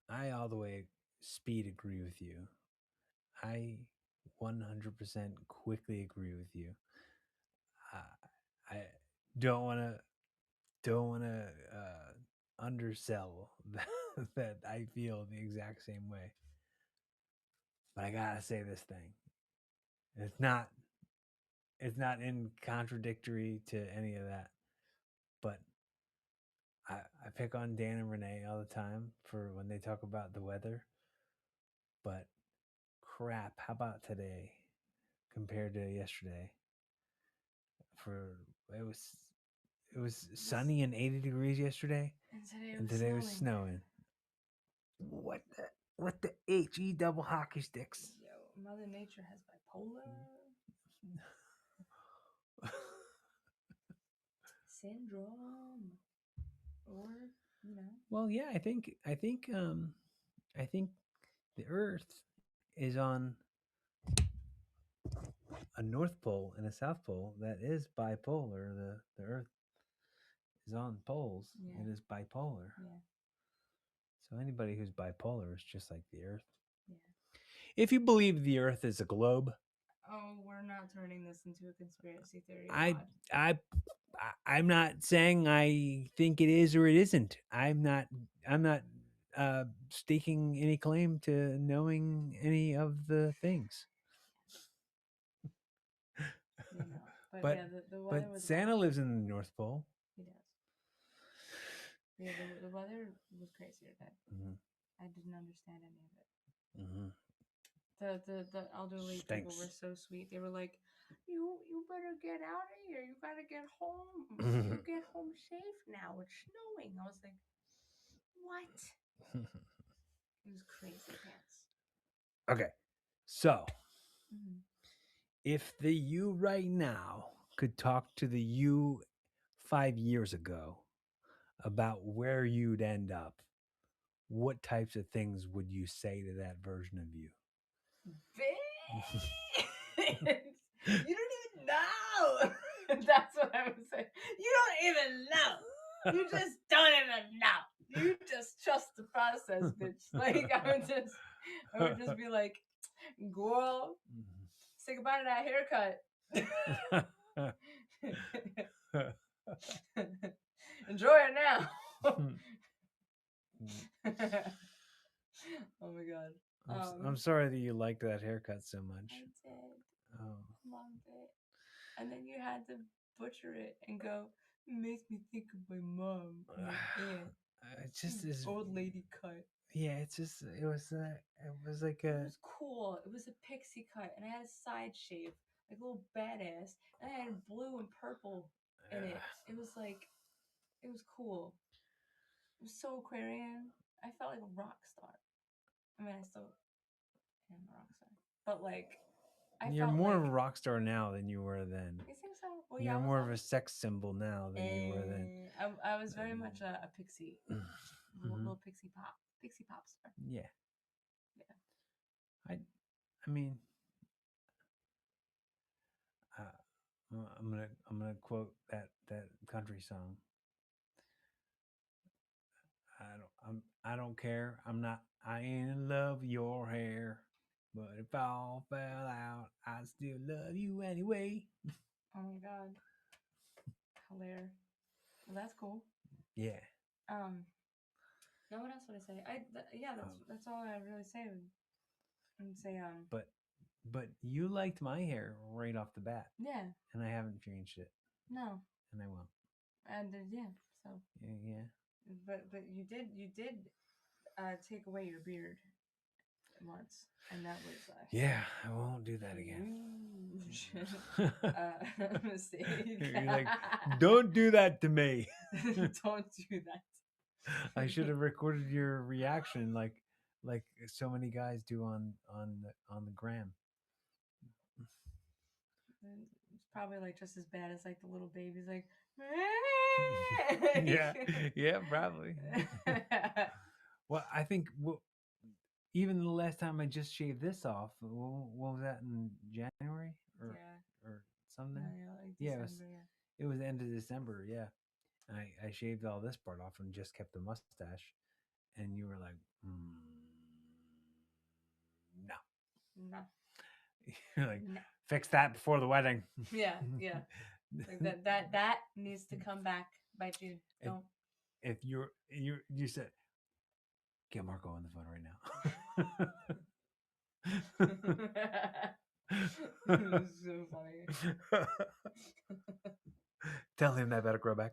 I all the way speed agree with you. I 100% quickly agree with you. I don't want to undersell that I feel the exact same way. But I gotta say this thing. It's not it's not in contradictory to any of that. But I pick on Dan and Renee all the time for when they talk about the weather. But crap, how about today compared to yesterday? For it was it was This, sunny and 80 degrees yesterday, and today it and was today was snowing. snowing. What the he double hockey sticks? Yo, Mother Nature has bipolar syndrome, or you know, Well, yeah, I think the Earth is on a North Pole and a South Pole that is bipolar. The Earth is on poles. yeah, It is bipolar. yeah, So anybody who's bipolar is just like the Earth. yeah. If you believe the Earth is a globe, Oh, we're not turning this into a conspiracy theory I pod. I I'm not saying I think it is or it isn't. I'm not staking any claim to knowing any of the things. But But yeah, the but weather was Santa wild. lives in the North Pole. He does. Yeah, the weather was crazy today. Mm-hmm. I didn't understand any of it. Mm-hmm. The elderly people were Stinks. so sweet. They were like, you better get out of here. You gotta get home. You get home safe now. It's snowing. I was like, what? It was crazy pants. Okay, so Mm-hmm. if the you right now could talk to the you 5 years ago about where you'd end up, what types of things would you say to that version of you? Bitch! You don't even know. That's what I would say. You don't even know. You just don't even know. You just trust the process, bitch. Like I would just be like, girl, say goodbye to that haircut. Enjoy it now. Oh my god. I'm sorry that you liked that haircut so much. I did. Oh. Loved it. And then you had to butcher it and go, it makes me think of my mom and my aunt. It just is. Old lady cut. Yeah, it's just it was like It a was cool. It was a pixie cut, and I had a side shave, like a little badass, and I had blue and purple in it. It was like, it was cool. It was so Aquarian. I felt like a rock star. I mean, I still am a rock star, but like, I you're felt more like. of a rock star now than you were then. You think so? Well, yeah, You're I was more of a always. sex symbol now than you were then. I was very much a pixie, little pixie pop star. Yeah. Yeah. I mean, uh, I'm gonna quote that country song. I don't care. I ain't in love with your hair, but if all fell out, I still love you anyway. Oh my god, hilarious. Well, that's cool. Yeah. Um, now what else would I say? Yeah, that's all I really say. And say But you liked my hair right off the bat, yeah, and I haven't changed it, no, and I won't. and yeah, so Yeah. but you did take away your beard once, and that was Yeah, I won't do that again. huge mistake. You're like, don't do that to me. Don't do that. I should have recorded your reaction like so many guys do on the gram. It's probably like just as bad as like the little babies like Yeah, yeah, probably. Well, I think even the last time I just shaved this off, what was that in January yeah. or No, something? yeah, like Yeah, December, yeah. it was the end of December. Yeah, I shaved all this part off and just kept the mustache, and you were like, no, No. you're like, No. fix that before the wedding. Yeah, yeah. Like that needs to come back by June. if, Don't. if you said, get Marco on the phone right now. It's so funny. Tell him that better grow back.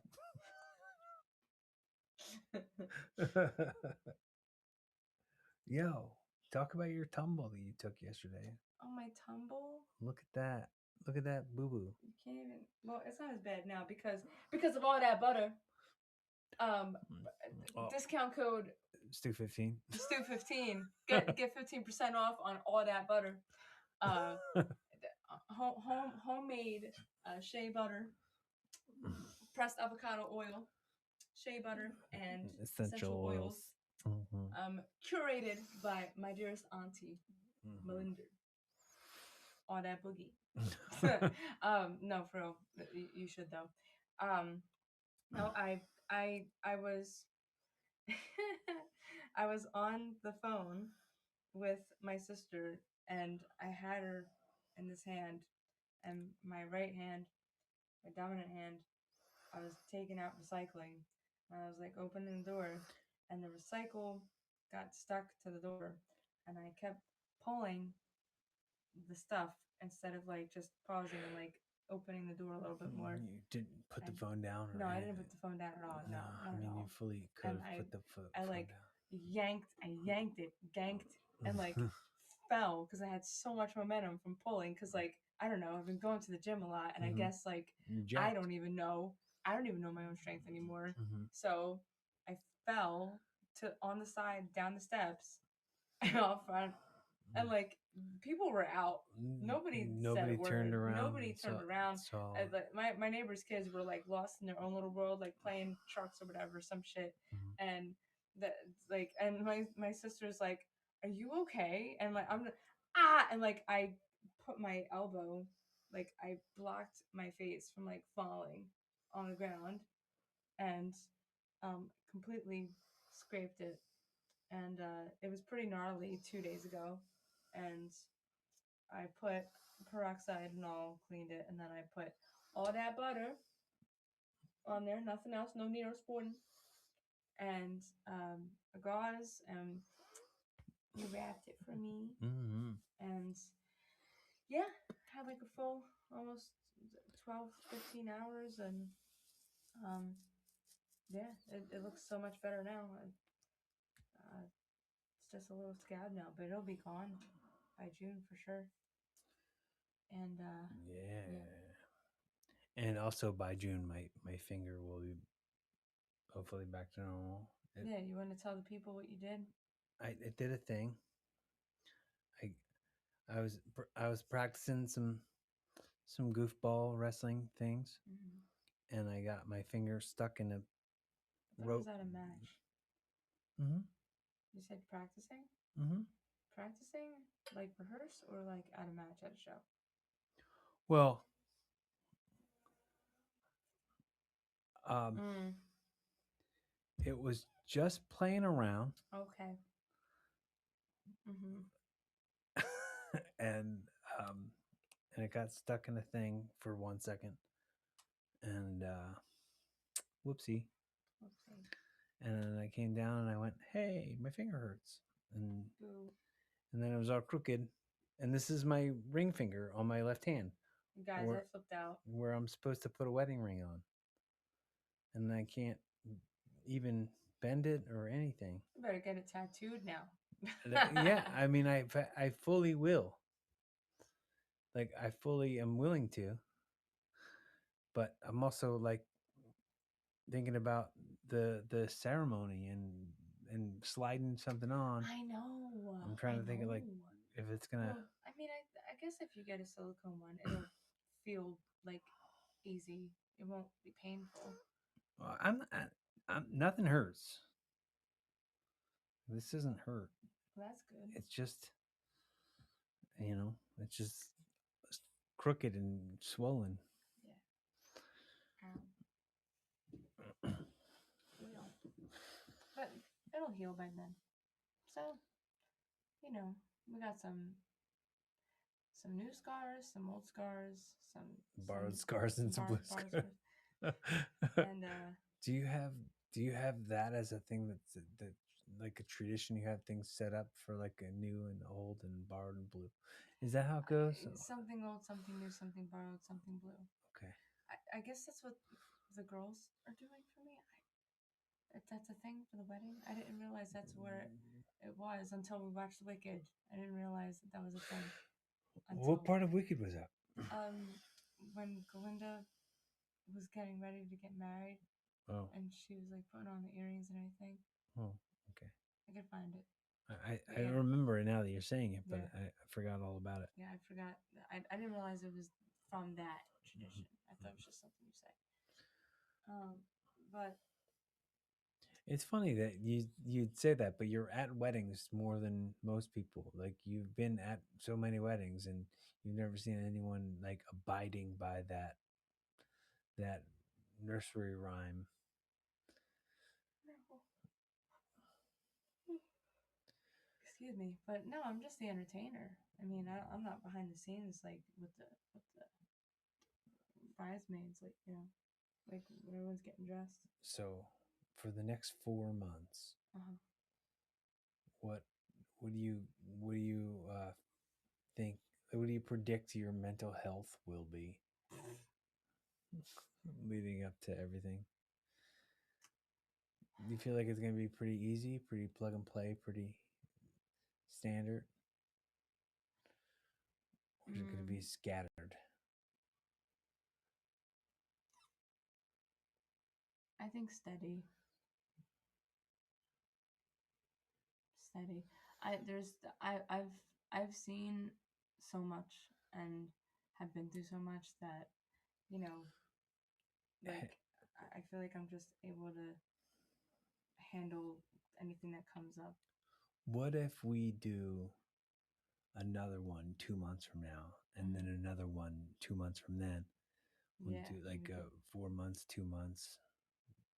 Yo, talk about your tumble that you took yesterday. Oh, my tumble. Look at that. Look at that boo boo. You can't even. Well, it's not as bad now because of all that butter. Oh, Discount code Stu15. Stu15. Get 15% off on all that butter. Uh, homemade shea butter, pressed avocado oil, shea butter, and essential oils. Mm-hmm. Curated by my dearest auntie, Mm-hmm. Melinda. All that boogie. No, for real, you should though. No, I was I was on the phone with my sister, and I had her in this hand, and my right hand, my dominant hand, I was taking out recycling. And I was like opening the door, and the recycle got stuck to the door, and I kept pulling the stuff instead of like just pausing and like opening the door a little bit more. You didn't put the phone down, or No, I anything? didn't put the phone down at all. No, No, not I at mean all. you fully could And have put the I phone like I yanked it, ganked, and like down. fell because I had so much momentum from pulling. Because like I don't know, I've been going to the gym a lot, and I Mhm. guess like You're I jacked. don't even know. I don't even know my own strength anymore. Mhm. So I fell to on the side down the steps and off front, and like people were out. Nobody said a Nobody turned word. around Nobody and turned around. saw. Like, my neighbor's kids were like lost in their own little world, like playing trucks or whatever, some shit. Mhm. And that like, and my sister's like, "Are you okay?" And like and like I put my elbow, like I blocked my face from like falling on the ground, and completely scraped it, and it was pretty gnarly 2 days ago, and I put peroxide and all, cleaned it, and then I put all that butter on there, nothing else, no Neosporin, and a gauze, and he wrapped it for me, Mhm. and yeah, had like a full almost 12, 15 hours, and um, yeah, it looks so much better now. It's just a little scab now, but it'll be gone by June for sure. And yeah, Yeah. And also by June, my finger will be hopefully back to normal. yeah. You want to tell the people what you did? I did a thing. I I was practicing some goofball wrestling things, and I got my finger stuck in a I thought it was rope. at a match. Mm-hmm. You said practicing? Mm-hmm. Practicing? Like rehearse or like at a match at a show? Well, um, Mm, it was just playing around, okay. Mm-hmm. and um, and it got stuck in a thing for 1 second, and whoopsie. Let's see. And then I came down and I went, "Hey, my finger hurts," and Boo. and then it was all crooked. And this is my ring finger on my left hand, Guys, I where flipped out. I'm supposed to put a wedding ring on, and I can't even bend it or anything. You better get it tattooed now. Yeah, I mean, I fully will. Like, I fully am willing to, but I'm also like thinking about the ceremony and sliding something on. I know. I'm I trying to think of like know. if it's gonna. Well, I mean, I guess if you get a silicone one, it'll feel like easy. It won't be painful. Well, I'm nothing hurts. This doesn't hurt. Well, that's good. It's just it's just crooked and swollen. Yeah. Well, but it'll heal by then. So, we got some new scars, some old scars, some Borrowed scars and some blue borrowed scars. scars, and do you have that as a thing that like a tradition? You have things set up for like a new and old and borrowed and blue. Is that how it goes? something old, something new, something borrowed, something blue. Okay. I guess that's what the girls are doing for me. If that's a thing for the wedding, I didn't realize that's where it was until we watched Wicked. I didn't realize that was a thing What until part of Wicked was that? when Glinda was getting ready to get married, Oh. and she was like putting on the earrings and everything. Oh. Okay. I could find it. I Yeah. remember it now that you're saying it, but Yeah. I forgot all about it. Yeah, I forgot. I didn't realize it was from that tradition. I thought it was just something you say. But It's funny that you'd say that, but you're at weddings more than most people. Like, you've been at so many weddings, and you've never seen anyone like abiding by that nursery rhyme. no. Excuse me, but no, I'm just the entertainer. I mean, I'm not behind the scenes like with the bridesmaids, like like when everyone's getting dressed. So, for the next 4 months, Uh-huh. what what do you think? What do you predict your mental health will be leading up to everything? Do you feel like it's going to be pretty easy, pretty plug and play, pretty standard? or is it going to be Mm, scattered? I think steady, steady. I've seen so much and have been through so much that you know, like I feel like I'm just able to handle anything that comes up. What if we do another one 2 months from now, and then Hmm. another one 2 months from then? We'll Yeah, do like we could. 4 months, 2 months,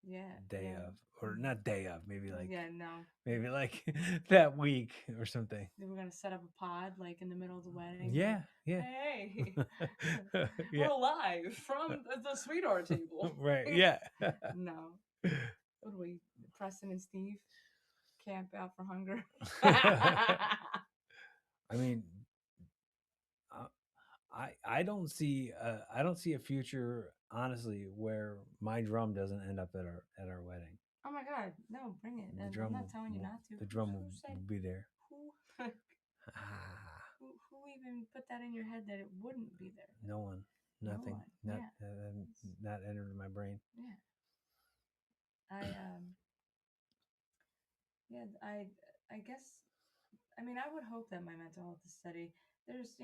Yeah, day yeah, of, or not day of, yeah. No, maybe like that week or something. then we're gonna set up a pod like in the middle of the wedding, like, Yeah, yeah, hey, yeah. we're live from the sweetheart table. Right, yeah. No, what are we, Preston and Steve, camp out for hunger? I mean, uh, I don't see a future, honestly, where my drum doesn't end up at our wedding. Oh my God, no, bring it! The And I'm drum not telling you not to. the drum Who said will be there. who? Ah, Who even put that in your head that it wouldn't be there? no one, No nothing, one. Yeah. not entered my brain. Yeah. I yeah, I guess, I mean, I would hope that my mental health is steady. There's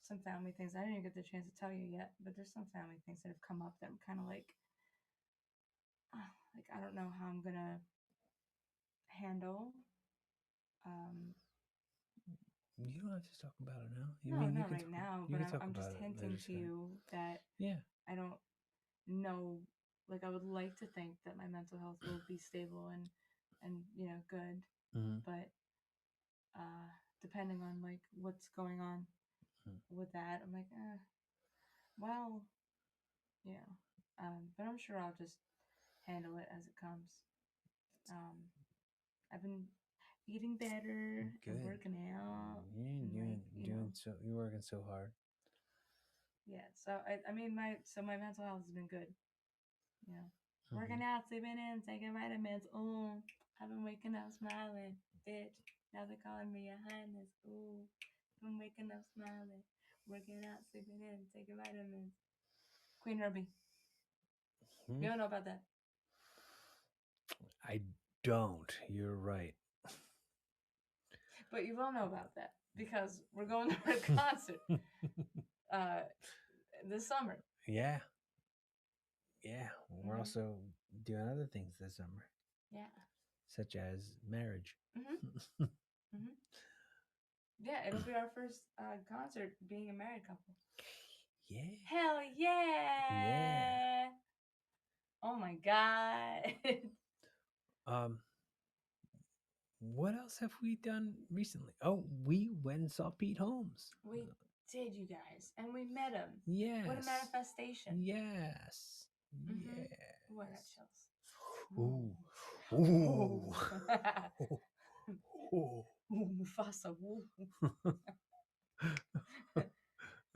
some family things I didn't even get the chance to tell you yet, but there's some family things that have come up that I'm kind of like I don't know how I'm gonna handle. Um, You don't have to talk about it now. You no, mean not right now, you but can talk I'm just about it hinting later, to Scott. you that Yeah. I don't know. Like, I would like to think that my mental health will be stable and good, Mm-hmm. but depending on like what's going on with that, I'm like, well, yeah. But I'm sure I'll just handle it as it comes. Um, I've been eating better and Good. working out You're and like, doing so. You're working so hard. yeah. So I mean my mental health has been good. You know, Mm-hmm. working out, sleeping in, taking vitamins. Ooh, I've been waking up smiling, bitch. Now they're calling me your highness. Ooh, I've been waking up smiling, working out, sleeping in, taking vitamins. Queen Herbie. Hmm. You don't know about that, I don't. You're right. but you will know about that because we're going to a concert uh, this summer. Yeah. Yeah. We're Hmm. also doing other things this summer, Yeah. such as marriage. Hmm. Hmm. Yeah, it'll be our first concert being a married couple. Yeah. Hell Yeah. yeah! Oh my god. Um. What else have we done recently? Oh, we went and saw Pete Holmes. We did, you guys, and we met him. What a Yes. manifestation. Yes. Mm-hmm. Ooh, I got Yes. chills. Ooh. Ooh. Ooh. Ooh. Ooh. Ooh, Mufasa. Ooh.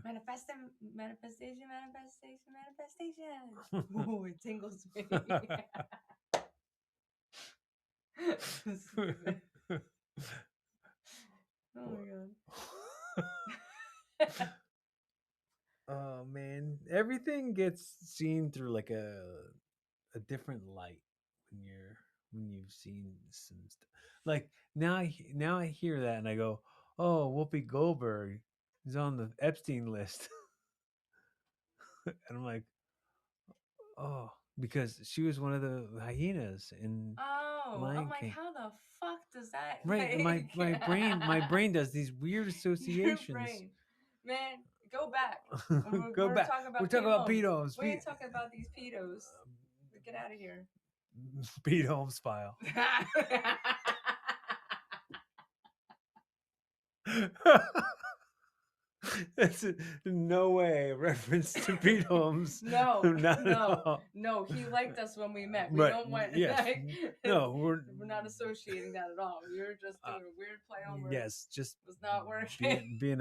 Manifestation, manifestation, manifestation. Ooh, it tingles me. Stupid. Oh my god. Oh man, everything gets seen through like a different light when you've seen some stuff. Like now I hear that and I go, "Oh, Whoopi Goldberg is on the Epstein list," and I'm like, "Oh," because she was one of the hyenas in Oh, I'm Lion like, King. how the fuck does that Right, and like my brain does these weird your associations. brain? Man, go back. Go We're back. talking We're about talking Pete about Holmes. Pete Holmes. We ain't talking about these pedos. Get out of here. Pete Holmes file. That's no way a reference to Pete Holmes. No, Not at no, all. no. He liked us when we met. We Right. don't want Yes. like No, we're not associating that at all. You're just uh, doing a weird play on words. yes, just Was not working. being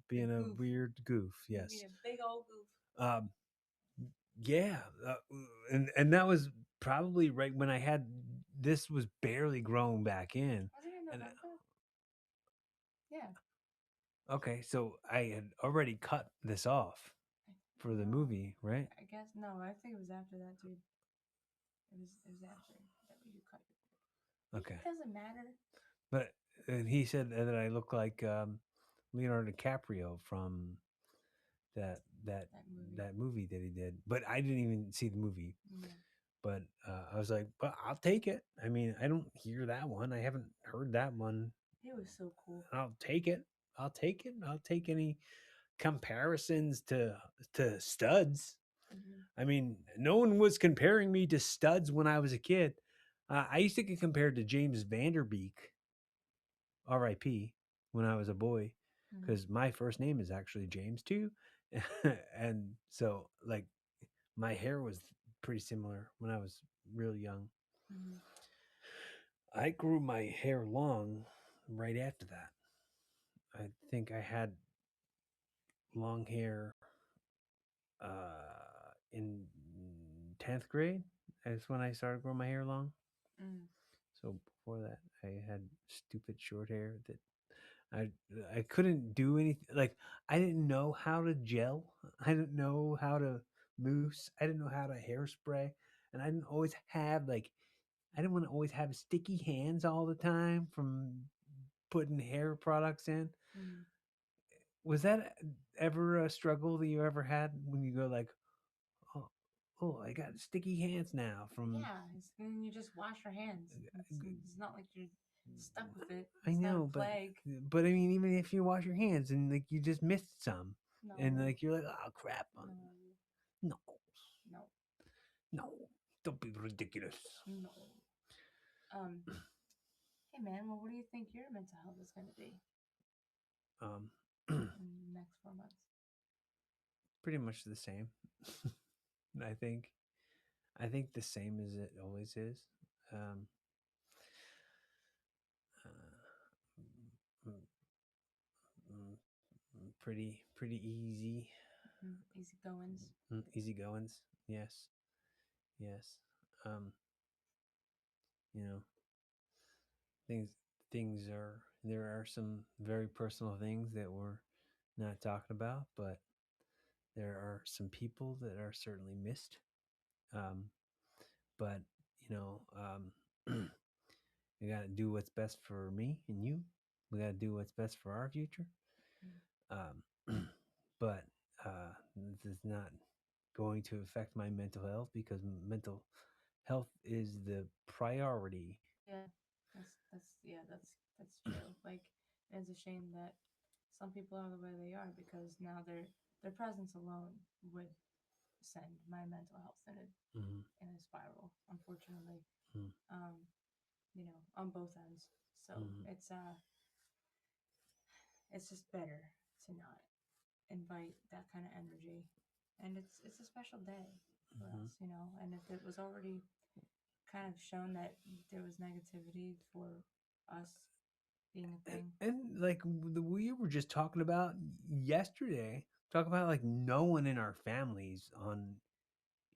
Big a goof. weird goof. Be Yes. a big old goof. Um yeah, and that was probably right when I had this was barely growing back in. Was it in And November? Yeah. Okay, so I had already cut this off for the No, movie, right? I guess no. I think it was after that, dude. It was after that you cut your. Okay, It doesn't matter. but he said that I look like Leonardo DiCaprio from that that That movie. that movie that he did, but I didn't even see the movie. Yeah, But I was like, but I'll take it. I mean, I don't hear that one. I haven't heard that one. it was so cool. I'll take it. I'll take it. I'll take any comparisons to studs. Hmm. I mean, no one was comparing me to studs when I was a kid. I used to get compared to James Vanderbeek, R.I.P. When I was a boy, Hmm. because my first name is actually James too, and so like my hair was pretty similar when I was real young. Hmm. I grew my hair long right after that. I think I had long hair in 10th grade. That's when I started growing my hair long. Mm. So before that, I had stupid short hair that I I couldn't do anything. Like I didn't know how to gel. I didn't know how to mousse. I didn't know how to hairspray, and I didn't always have like I didn't want to always have sticky hands all the time from putting hair products in. Mm. Was that ever a struggle that you ever had when you go like, oh, oh, I got sticky hands now from Yeah, and you just wash your hands. It's not like you're stuck with it. I It's not know, a plague. but I mean, even if you wash your hands and like you just missed some, and No, like you're like, oh crap, no, no, no, no, don't be ridiculous. no. Um, hey man, well, what do you think your mental health is going to be Um, in the next 4 months? pretty much the same. I think. I think the same as it always is. Um, uh, mm, pretty easy, Easy goings. easy goings. Yes, yes. Um, you know, things things are there are some very personal things that we're not talking about, but there are some people that are certainly missed. Um, but you know, we got to do what's best for me and you. We got to do what's best for our future. Mm. But this is not going to affect my mental health because mental health is the priority. Yeah, that's true. Like, it's a shame that some people are the way they are because now their presence alone would send my mental health Mm-hmm. in a spiral. Unfortunately, Mm-hmm. on both ends. So it's just better to not invite that kind of energy, and it's a special day for Mm-hmm. us. And if it was already kind of shown that there was negativity for us being a thing. And like we were just talking about yesterday, talk about like no one in our families on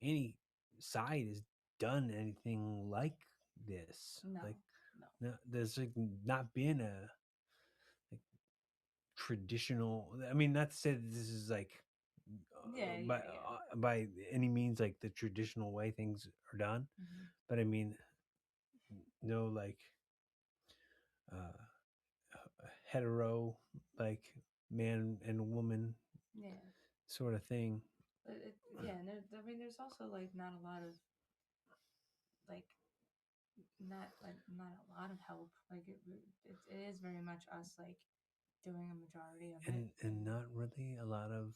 any side has done anything like this. No, Like, no. no, there's like not been a like traditional. I mean, not to say that this is like Yeah, yeah, yeah. by any means like the traditional way things are done, Hmm. but I mean, no like uh, hetero like man and woman Yeah. sort of thing. Yeah, and I mean, there's also like not a lot of like not a lot of help. Like it is very much us like doing a majority of it, And not really a lot of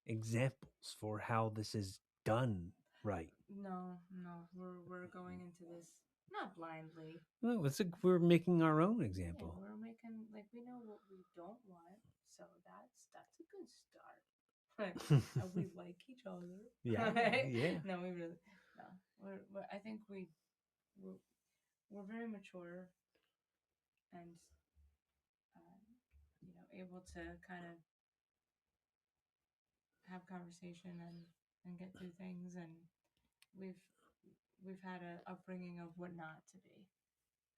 examples for how this is done right. no, no, we're going into this not blindly. No, it's like we're making our own Yeah, example. we're making like we know what we don't want, so that's a good start. And we like each other, Yeah, right? yeah. No, we really no. I think we're, we're very mature and able to kind of have conversation and get through things, and we've we've had a upbringing of what not to be.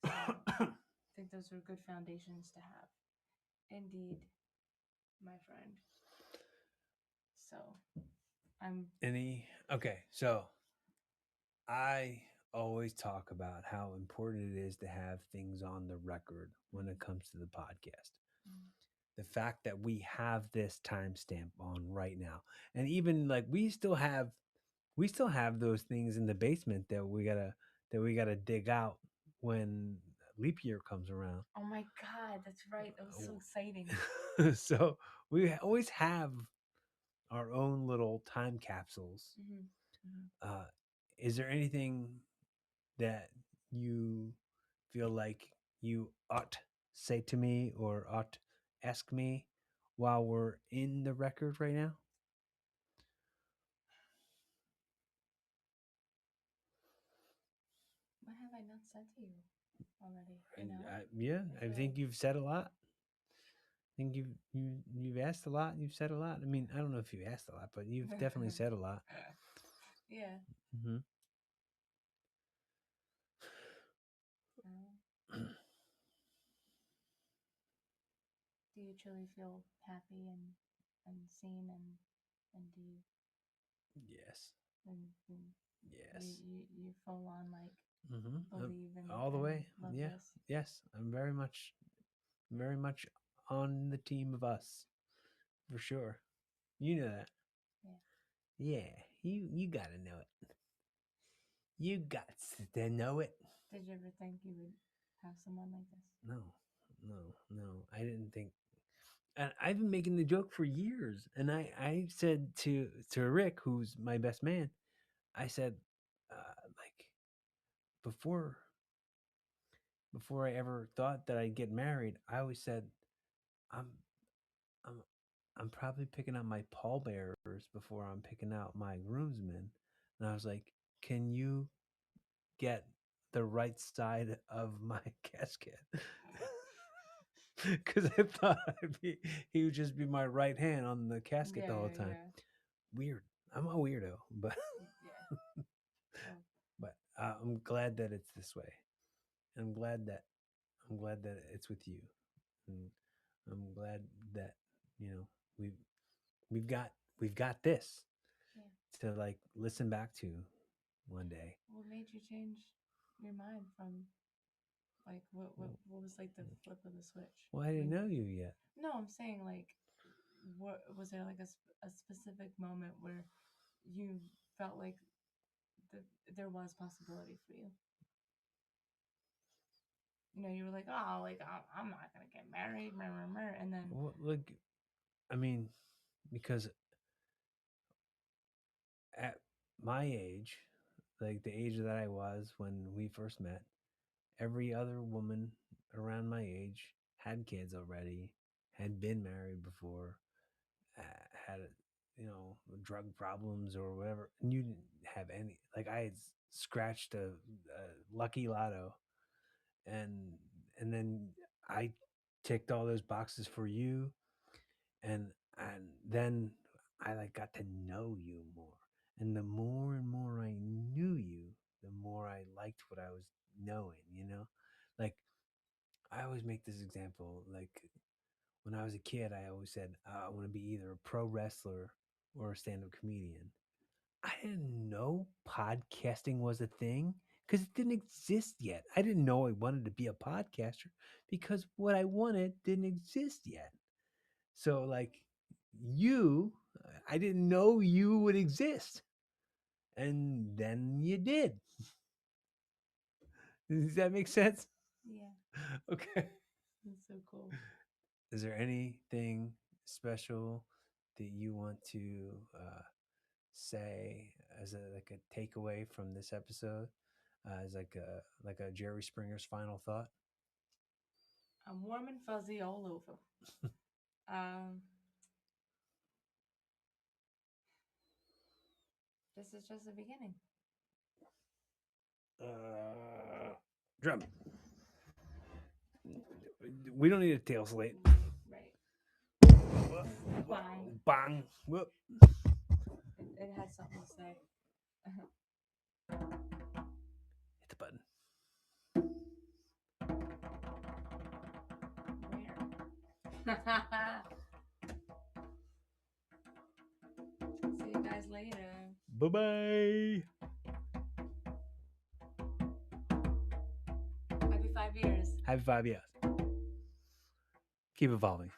So I think those are good foundations to have. Indeed. my friend. So I'm. Okay, so I always talk about how important it is to have things on the record when it comes to the podcast. Mm. The fact that we have this timestamp on right now, and even like we still have those things in the basement that we gotta dig out when leap year comes around. Oh my god, that's right. That was so exciting. So we always have our own little time capsules. Mm-hmm. Mm-hmm. Uh, is there anything that you feel like you ought say to me or ought ask me while we're in the record right now? What have I not said to you already? I, You know, yeah, I I feel think like. you've said a lot. I think you've asked a lot. You've said a lot. I mean, I don't know if you asked a lot, but you've definitely said a lot. Yeah. Hmm. Uh, do you truly feel happy and seen and do you Yes. and Yes. you full on like Mm-hmm. believe All the and way. love Yeah. this? Yes. I'm very much on the team of us for sure. You know that. Yeah. Yeah. You gotta know it. You got to know it. Did you ever think you would have someone like this? No. No. I didn't think. And I've been making the joke for years. And I said to Rick, who's my best man, I said, like before before I ever thought that I'd get married, I always said, I'm I'm I'm probably picking out my pallbearers before I'm picking out my groomsmen. And I was like, can you get the right side of my casket? Because I thought he would just be my right hand on the casket the Yeah, whole yeah, time. yeah. Weird. I'm a weirdo, but Yeah. Well, I'm glad that it's this way. I'm glad that it's with you, and I'm glad that you know we've we've got we've got this yeah. to like listen back to one day. What made you change your mind from like what was like the flip of the switch? Well, I didn't When know you yet. no, I'm saying like what was there like a specific moment where you felt like the, there was possibility for you? You know, you were like, oh, like I'm not gonna get married, meh, meh, meh. And then Well, like, I mean, because at my age, like the age that I was when we first met, every other woman around my age had kids already, had been married before, had drug problems or whatever, and you didn't have any. Like I had scratched a lucky lotto, and then I ticked all those boxes for you, and then I like got to know you more, and the more and more I knew you, the more I liked what I was knowing. Like I always make this example, like when I was a kid, I always said I want to be either a pro wrestler or a stand-up comedian. I didn't know podcasting was a thing because it didn't exist yet. I didn't know I wanted to be a podcaster because what I wanted didn't exist yet. So, like you, I didn't know you would exist, and then you did. Does that make sense? yeah, Okay. it's so cool. Is there anything special that you want to say as a like a takeaway from this episode, as like a Jerry Springer's final thought? I'm warm and fuzzy all over. Um, this is just the beginning. Drum. We don't need a tail slate. Right. Whoa, Bang. bang. Whoop. It had something to say. Hit the button. Where? later. Bye bye. Happy 5 years. Happy 5 years. Keep evolving.